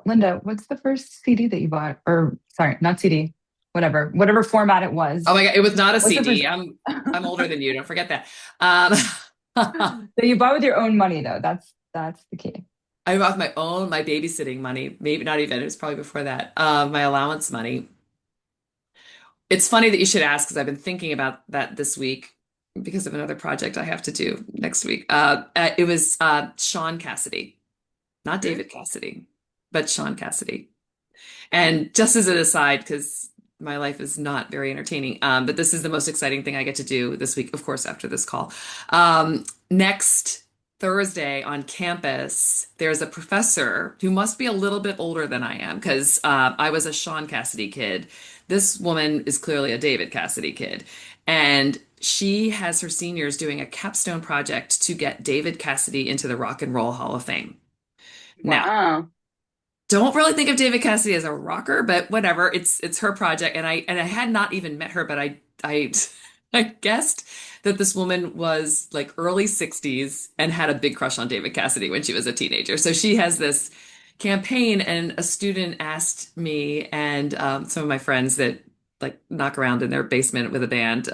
Linda, what's the first CD that you bought? Or sorry, not CD, whatever format it Oh was. my God, it was not a What's the CD. first I'm older than you. Don't forget that. Um, that you bought with your own money, though? That's the key. I bought my babysitting money, maybe not even, it was probably before that, my allowance money. It's funny that you should ask because I've been thinking about that this week because of another project I have to do next week. It was Sean Cassidy, not Okay. David Cassidy, but Sean Cassidy. And just as an aside, because my life is not very entertaining, but this is the most exciting thing I get to do this week, of course, after this call. Next Thursday on campus, there's a professor who must be a little bit older than I am because I was a Sean Cassidy kid. This woman is clearly a David Cassidy kid. And she has her seniors doing a capstone project to get David Cassidy into the Rock and Roll Hall of Fame. Now, Wow. don't really think of David Cassidy as a rocker, but whatever. It's her project, and I had not even met her, but I I guessed that this woman was like early 60s and had a big crush on David Cassidy when she was a teenager. So she has this campaign, and a student asked me and some of my friends that like knock around in their basement with a band.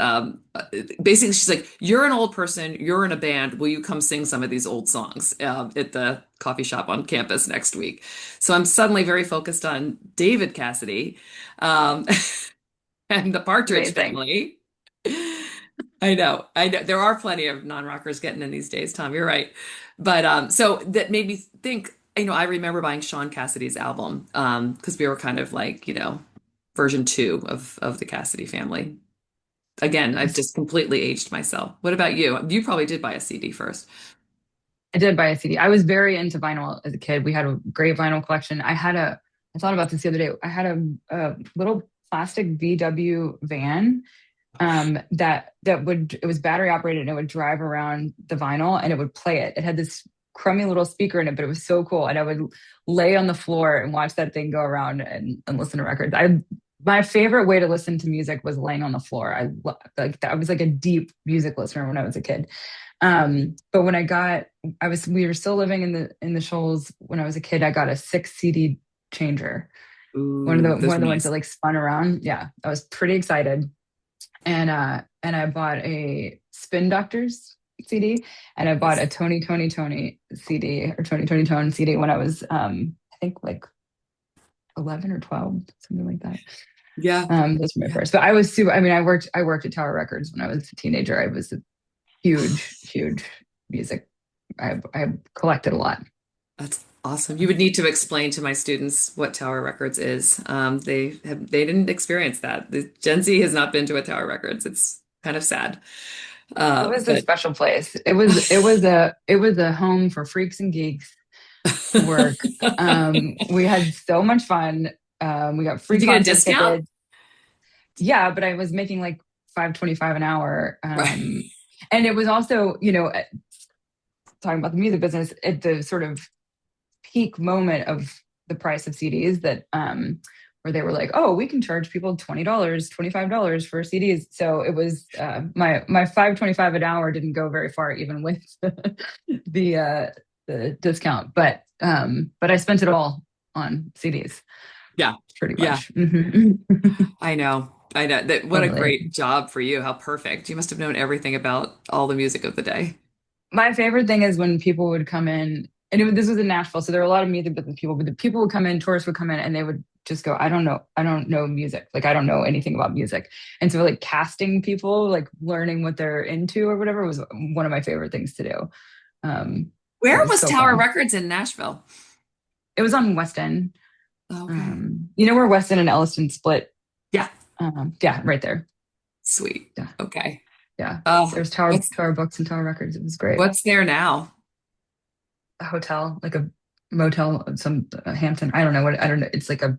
Basically, she's like, "You're an old person. You're in a band. Will you come sing some of these old songs at the coffee shop on campus next week?" So I'm suddenly very focused on David Cassidy, um, and the Partridge Amazing. Family. I know. There are plenty of non-rockers getting in these days, Tom. You're right. But so that made me think, I remember buying Sean Cassidy's album because we were kind of like, version two of the Cassidy family. Again, I've just completely aged myself. What about you? You probably did buy a CD first. I did buy a CD. I was very into vinyl as a kid. We had a great vinyl collection. I thought about this the other day. I had a little plastic VW van it was battery operated, and it would drive around the vinyl and it would play it. It had this crummy little speaker in it, but it was so cool. And I would lay on the floor and watch that thing go around and listen to records. My favorite way to listen to music was laying on the floor. Like that. I was like a deep music listener when I was a kid. But when we were still living in the Shoals when I was a kid. I got a 6 CD changer, Ooh, one those of are the ones that nice. like spun around. Yeah, I was pretty excited, and I bought a Spin Doctors CD, and I bought Yes. a Tony CD, or Tony Tone CD when I was I think like 11 or 12, something like that. Yeah. Those were my Yeah. first. But I worked at Tower Records when I was a teenager. I was a huge music. I collected a lot. That's awesome. You would need to explain to my students what Tower Records is. They didn't experience that. The Gen Z has not been to a Tower Records. It's kind of sad. It was a But special place. It was a home for freaks and geeks to work. We had so much fun. We got free did you get a concert discount? tickets. Yeah, but I was making like 5.25 an hour. Right. And it was also, talking about the music business at the sort of peak moment of the price of CDs that where they were like, oh, we can charge people $20, $25 for CDs. So it was my 5.25 an hour didn't go very far, even with the the discount. But I spent it all on CDs, Yeah. pretty Yeah. much. Mhm. I know. I know that what a Totally. great job for you. How perfect. You must have known everything about all the music of the day. My favorite thing is when people would come in, and this was in Nashville, so there were a lot of music business people, but the people would come in, tourists would come in, and they would just go, I don't know music. Like, I don't know anything about music. And so, like, casting people, like, learning what they're into or whatever was one of my favorite things to do. It Where was was so Tower fun. Records in Nashville? It was on West End. Okay. You know where West End and Elliston split? Yeah. Yeah, right there. Sweet. Yeah, Okay. yeah. Oh, There's what's Tower Books and Tower Records. It was great. what's there now? A hotel, like a motel, some Hampton. I don't know what. I don't know. It's like a.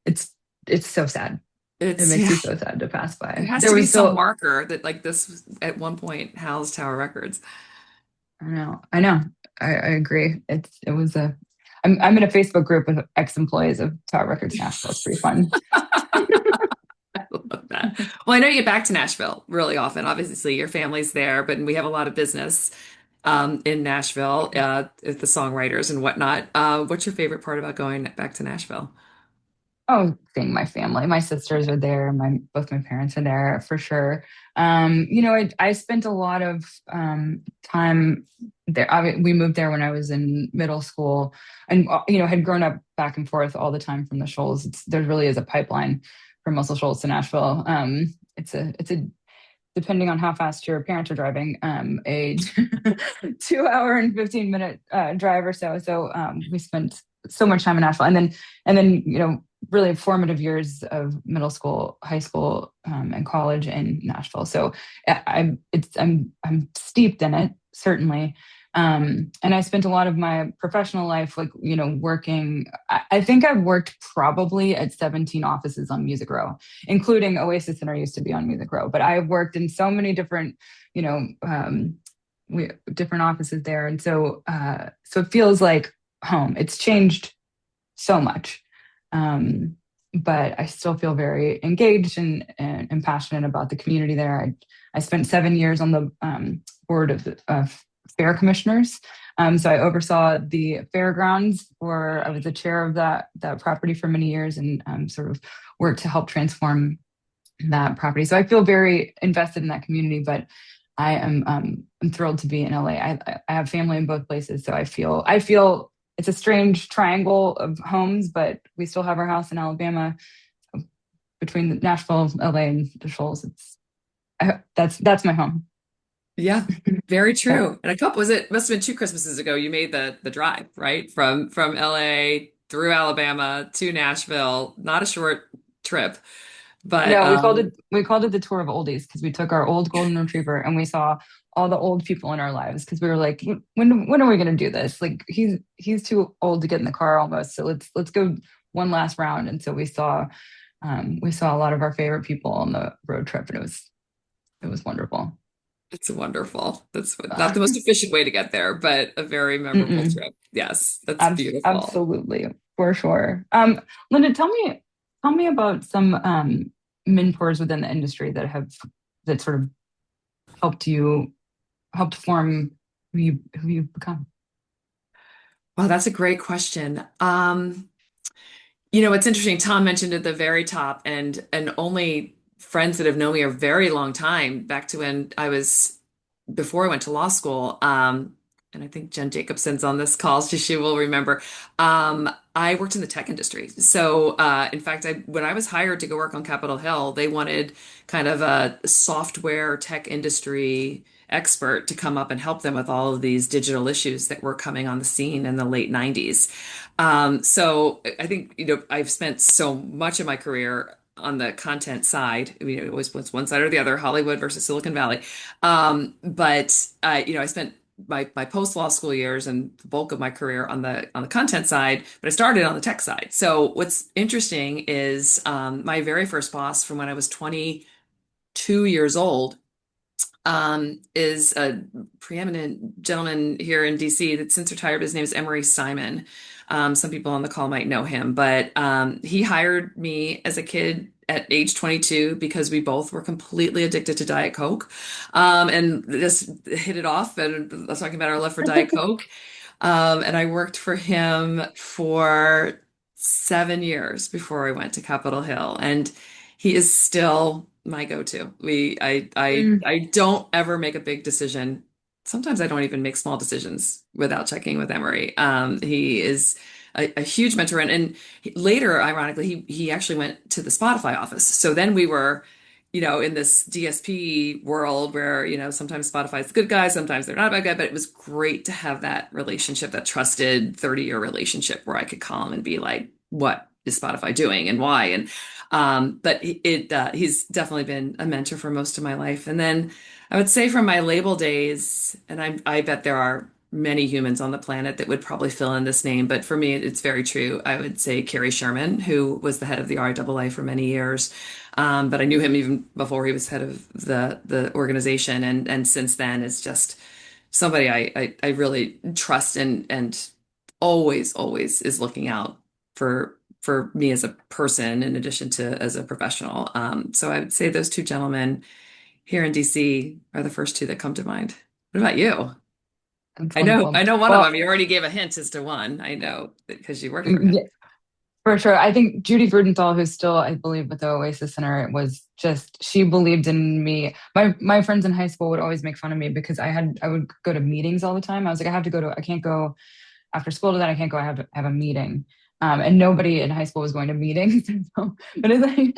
It's it's so sad. It It's makes yeah. you so sad to pass There by. has There to be was some still. marker that like this was at one point housed Tower Records. I know. I know. I agree. It was a. I'm in a Facebook group with ex-employees of Tower Records Nashville. It's pretty fun. I love that. Well, I know you get back to Nashville really often. Obviously, your family's there, but we have a lot of business in Nashville, with the songwriters and whatnot. What's your favorite part about going back to Nashville? Oh, seeing my family. My sisters are there. My both my parents are there for sure. I spent a lot of time there. We moved there when I was in middle school, and had grown up back and forth all the time from the Shoals. There really is a pipeline from Muscle Shoals to Nashville. It's a depending on how fast your parents are driving, a 2 hour and 15 minute drive or so. So we spent so much time in Nashville, and then really formative years of middle school, high school, and college in Nashville. So I'm steeped in it, certainly. And I spent a lot of my professional life, like, working. I think I've worked probably at 17 offices on Music Row, including Oasis Center used to be on Music Row. But I've worked in so many different, you know, different offices there, and so it feels like home. It's changed so much, but I still feel very engaged and passionate about the community there. I spent 7 years on the board of fair commissioners. So I oversaw the fairgrounds, or I was the chair of that property for many years, and sort of worked to help transform that property. So I feel very invested in that community, but I'm thrilled to be in LA. I have family in both places, so I feel it's a strange triangle of homes, but we still have our house in Alabama. So between Nashville, LA, and the Shoals, that's my home. Yeah, very Yeah. true. And a couple was it must have been 2 Christmases ago you made the drive, right? From LA through Alabama to Nashville. Not a short trip, but No, we called it the tour of oldies because we took our old golden retriever and we saw all the old people in our lives because we were like, when are we going to do this? Like, he's too old to get in the car almost. So let's go one last round. And so we saw a lot of our favorite people on the road trip, and it was wonderful. it's wonderful. That's not the most efficient way to get there, but a very memorable Mm-mm. trip. Yes, that's beautiful. Absolutely, for sure. Linda, tell me about some mentors within the industry that sort of helped you helped form who you've become. Wow, that's a great question. It's interesting. Tom mentioned at the very top, and only friends that have known me a very long time, back to when I was before I went to law school. And I think Jen Jacobson's on this call, so she will remember. I worked in the tech industry. So, in fact, when I was hired to go work on Capitol Hill, they wanted kind of a software tech industry expert to come up and help them with all of these digital issues that were coming on the scene in the late 90s. So I think, I've spent so much of my career on the content side. I mean, it was one side or the other, Hollywood versus Silicon Valley. But I spent my post law school years and the bulk of my career on the content side, but I started on the tech side. So what's interesting is my very first boss from when I was 22 years old is a preeminent gentleman here in DC that's since retired. His name is Emery Simon. Some people on the call might know him, but he hired me as a kid at age 22 because we both were completely addicted to Diet Coke, and just hit it off. And I was talking about our love for Diet Coke. And I worked for him for 7 years before I went to Capitol Hill, and he is still my go-to. Mm. I don't ever make a big decision. Sometimes I don't even make small decisions without checking with Emery. He is a huge mentor, and later, ironically, he actually went to the Spotify office. So then we were, in this DSP world where, sometimes Spotify's the good guy, sometimes they're not a bad guy, but it was great to have that relationship, that trusted 30-year relationship where I could call him and be like, what is Spotify doing and why? And but he's definitely been a mentor for most of my life. And then I would say from my label days, and I bet there are many humans on the planet that would probably fill in this name, but for me, it's very true. I would say Carrie Sherman, who was the head of the RIAA for many years. But I knew him even before he was head of the organization, and since then is just somebody I really trust, and always is looking out for me as a person in addition to as a professional. So I would say those two gentlemen here in DC are the first two that come to mind. What about you? That's I wonderful. know one of Well, them. You already gave a hint as to one. I know because you worked for him. yeah, for sure. I think Judy Brudenthal, who's still, I believe, with the Oasis Center, was just, she believed in me. My friends in high school would always make fun of me because I would go to meetings all the time. I was like, I can't go after school to that. I can't go. I have to have a meeting. And nobody in high school was going to meetings. So, but it's like,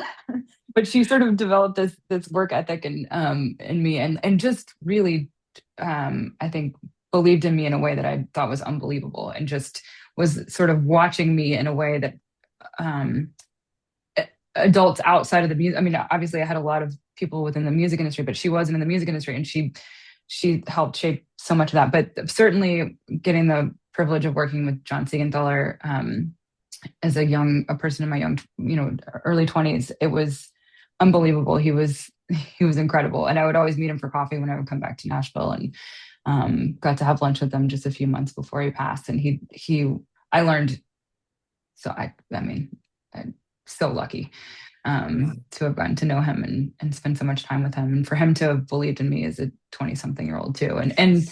but she sort of developed this work ethic in me, and just really, I think, believed in me in a way that I thought was unbelievable, and just was sort of watching me in a way that um, adults outside of the music. I mean, obviously, I had a lot of people within the music industry, but she wasn't in the music industry, and she helped shape so much of that. But certainly, getting the privilege of working with John Siegenthaler as a person in my young, early 20s, it was unbelievable. He was incredible, and I would always meet him for coffee when I would come back to Nashville, and got to have lunch with him just a few months before he passed. And I learned. So I mean, I'm so lucky to have gotten to know him and spend so much time with him, and for him to have believed in me as a 20-something-year-old too. And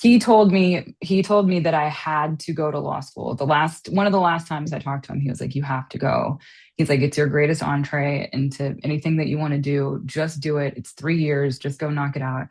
he told me that I had to go to law school. One of the last times I talked to him, he was like, "You have to go." He's like, "It's your greatest entree into anything that you want to do. Just do it. It's 3 years. Just go knock it out."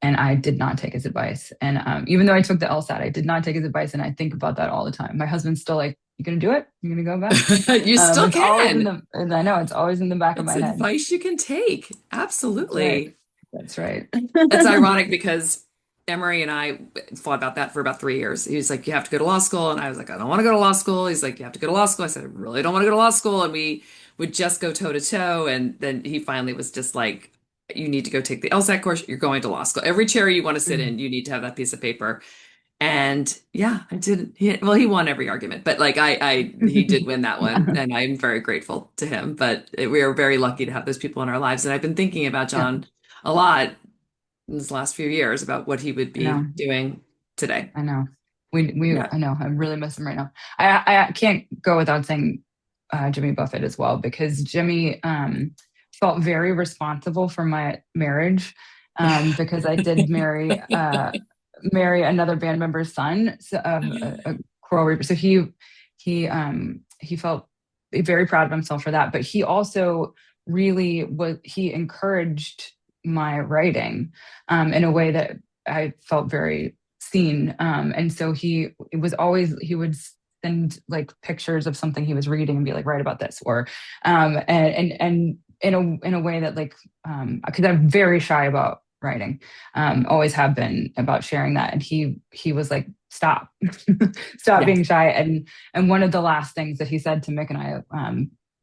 And I did not take his advice. And even though I took the LSAT, I did not take his advice. And I think about that all the time. My husband's still like, "You gonna do it? You gonna go back?" You still It's always can. and I know it's always in the back of It's my head. advice you can take. That's right. Absolutely. That's right. It's ironic because Emery and I fought about that for about 3 years. He was like, "You have to go to law school." And I was like, "I don't want to go to law school." He's like, "You have to go to law school." I said, "I really don't want to go to law school." And we would just go toe to toe. And then he finally was just like, "You need to go take the LSAT course. You're going to law school. Every chair you want to sit in, you need to have that piece of paper." And yeah, I didn't. He won every argument, but like he did win that one, and I'm very grateful to him. But we are very lucky to have those people in our lives. And I've been thinking about Yeah, John a lot in this last few years about what he would I know. be doing today. I know. We Yeah. I know. I really miss him right now. I can't go without saying Jimmy Buffett as well, because Jimmy felt very responsible for my marriage, because I did marry another band member's son, so, a choral reaper. So he felt very proud of himself for that. But he also he encouraged my writing in a way that I felt very seen. And so he would send like pictures of something he was reading and be like, "Write about this," or and in a way that, like, because I'm very shy about writing, always have been, about sharing that. And he was like, "Stop." Stop Yeah. being shy. And one of the last things that he said to Mick and I,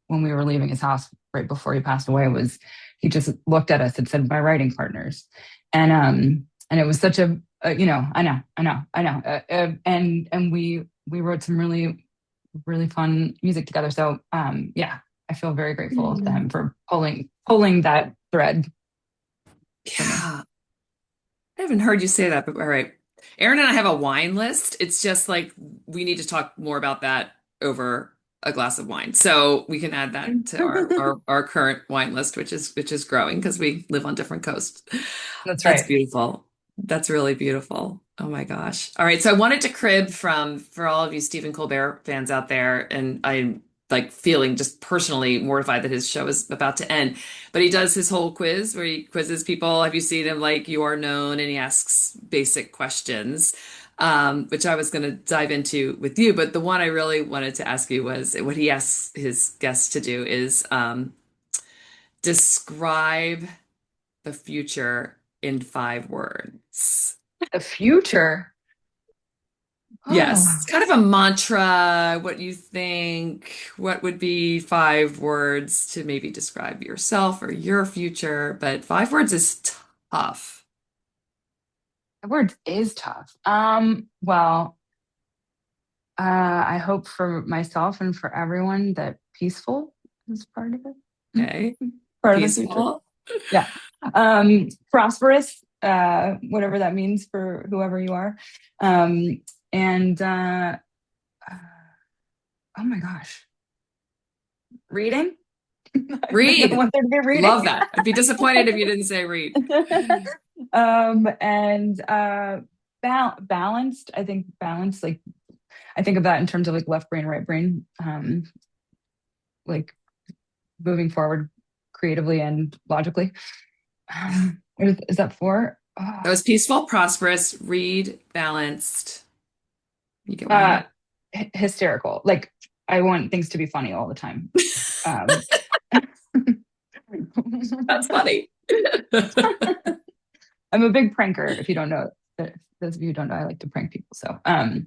when we were leaving his house right before he passed away, was he just looked at us and said, "My writing partners." And it was such and we wrote some really, really fun music together. So yeah, I feel very grateful to him for pulling that thread for me. Yeah. I haven't heard you say that, but all right. Erin and I have a wine list. It's just like we need to talk more about that over a glass of wine. So we can add that to our current wine list, which is growing because we live on different coasts. That's That's right. beautiful. That's really beautiful. Oh my gosh. All right. So I wanted to crib from for all of you Stephen Colbert fans out there, and I'm like feeling just personally mortified that his show is about to end. But he does his whole quiz where he quizzes people. Have you seen him like you are known? And he asks basic questions, which I was going to dive into with you. But the one I really wanted to ask you was what he asks his guests to do is describe the future in 5 words. The future. Yes, it's Oh, kind of a mantra. What you think, what would be 5 words to maybe describe yourself or your future? But 5 words is tough. the word is tough. Well, I hope for myself and for everyone that peaceful is part of it. Okay. Part of the future. Peaceful. Yeah. Prosperous, whatever that means for whoever you are. And oh my gosh, reading. I really Read. want there to be Love reading. that. I'd be disappointed if you didn't say read. And balanced. I think balanced. Like I think of that in terms of like left brain, right brain. Like moving forward creatively and logically. Is that four? Oh, That was peaceful, prosperous, read, balanced. You get one uh, more. hysterical. Like I want things to be funny all the time. Um, That's funny. I'm a big pranker. If you don't know, if those of you who don't know, I like to prank people. So, what Yes,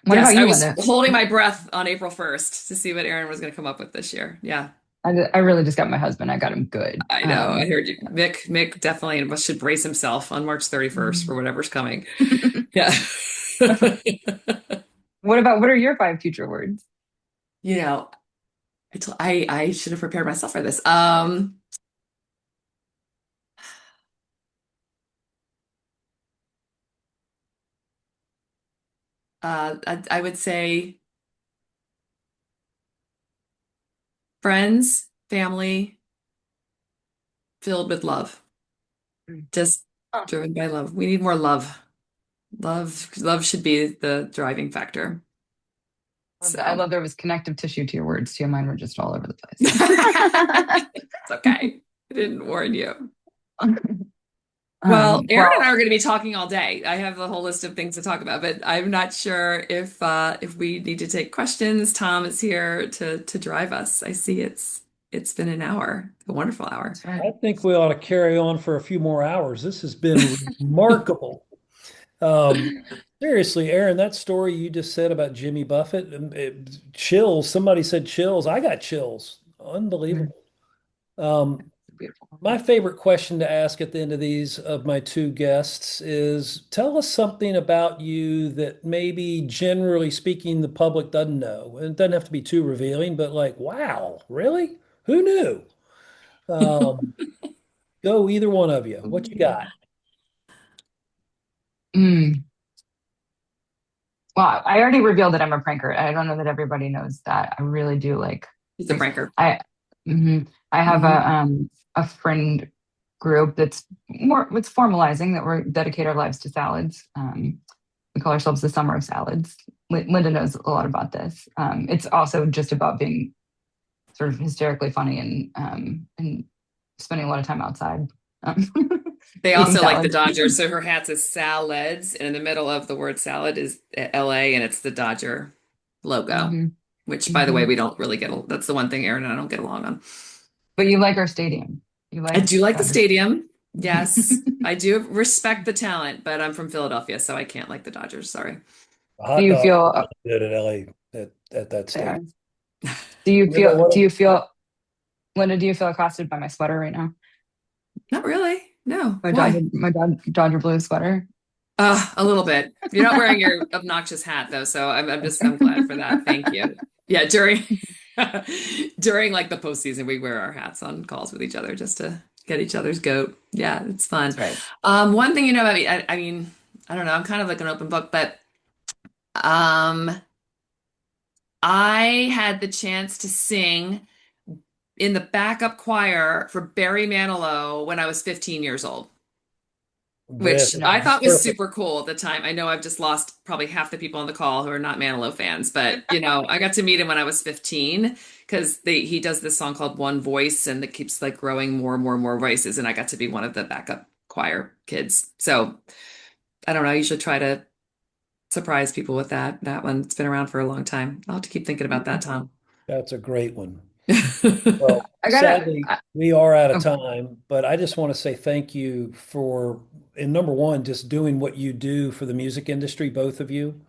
about I you, was Linda? holding my breath on April 1st to see what Erin was going to come up with this year. Yeah, I really just got my husband. I got him good. I know. I heard you. Mick definitely should brace himself on March 31st for whatever's coming. Yeah. What are your 5 future words? You know, I should have prepared myself for this. I would say friends, family, filled with love, Mm. just Oh, driven by love. We need more love. Love should be the driving factor. I So love there was connective tissue to your words too. Mine were just all over the place. it's okay. I didn't warn you. Well, Erin and Well, I are going to be talking all day. I have a whole list of things to talk about, but I'm not sure if we need to take questions. Tom is here to drive us. I see it's been an hour, a wonderful hour. that's right. I think we ought to carry on for a few more hours. This has been remarkable. Um, Seriously, Aaron, that story you just said about Jimmy Buffett, chills. Somebody said chills. I got chills. Mm, Unbelievable. Um, beautiful. my favorite question to ask at the end of these of my two guests is tell us something about you that maybe generally speaking the public doesn't know. And it doesn't have to be too revealing, but like, wow, really? Who knew? Um, Go either one of you. What you got? Mm. Well, I already revealed that I'm a pranker. I don't know that everybody knows that. I really do like He's a pranks. pranker. I have Mhm. a friend group that's more it's formalizing that we're dedicate our lives to salads. We call ourselves the Summer of Salads. Linda knows a lot about this. It's also just about being sort of hysterically funny and spending a lot of time outside um, They eating also like the salads. Dodgers, so her hat says salads, and in the middle of the word salad is LA, and it's the Dodger logo. Hmm. Which, by the way, Hmm. we don't really that's the one thing Erin and I don't get along on. But you like our stadium. You I like do like the Dodger. stadium. Yes, I do respect the talent, but I'm from Philadelphia, so I can't like the Dodgers. Sorry. A Do hot you dog feel good at LA at that there? stadium. Linda, Do what? you feel Linda, do you feel accosted by my sweater right now? Not really. No. My Why? Dodger blue sweater. A little bit. You're not wearing your obnoxious hat though, so I'm glad for that. Thank you. Yeah, during during like the postseason, we wear our hats on calls with each other just to get each other's goat. Yeah, it's fun. That's right. One thing you know about me, I mean, I don't know, I'm kind of like an open book, but um, I had the chance to sing in the backup choir for Barry Manilow when I was 15 years old, which Very I Nice. thought was perfect. super cool at the time. I know I've just lost probably half the people on the call who are not Manilow fans, but I got to meet him when I was 15 because he does this song called One Voice and it keeps like growing more and more and more voices, and I got to be one of the backup choir kids. So I don't know, I usually try to surprise people with that one. It's been around for a long time. I'll have to keep thinking about that, Tom. That's a great one. Well, I gotta. sadly, we are out of Oh, time, but I just want to say thank you for, and number one, just doing what you do for the music industry, both of you.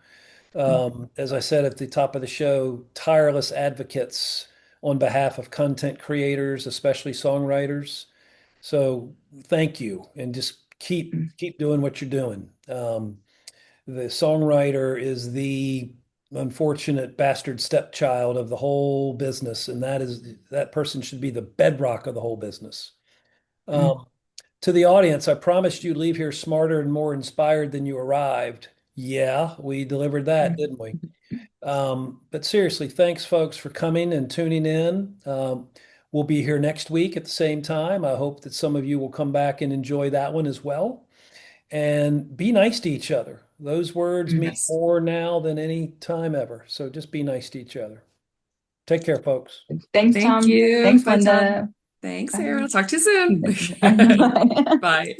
As I said at the top of the show, tireless advocates on behalf of content creators, especially songwriters. So thank you, and just keep doing what you're doing. The songwriter is the unfortunate bastard stepchild of the whole business, and that person should be the bedrock of the whole business. Um, to the audience, I promised you leave here smarter and more inspired than you arrived. Yeah, we delivered that, didn't we? But seriously, thanks, folks, for coming and tuning in. We'll be here next week at the same time. I hope that some of you will come back and enjoy that one as well. And be nice to each other. Those words mean Yes. more now than any time ever. So just be nice to each other. Take care, folks. thanks, Thank Tom. you. Thanks, Bye, Tom. Linda. Thanks, Erin. Bye. I'll talk to you soon. Bye. Bye.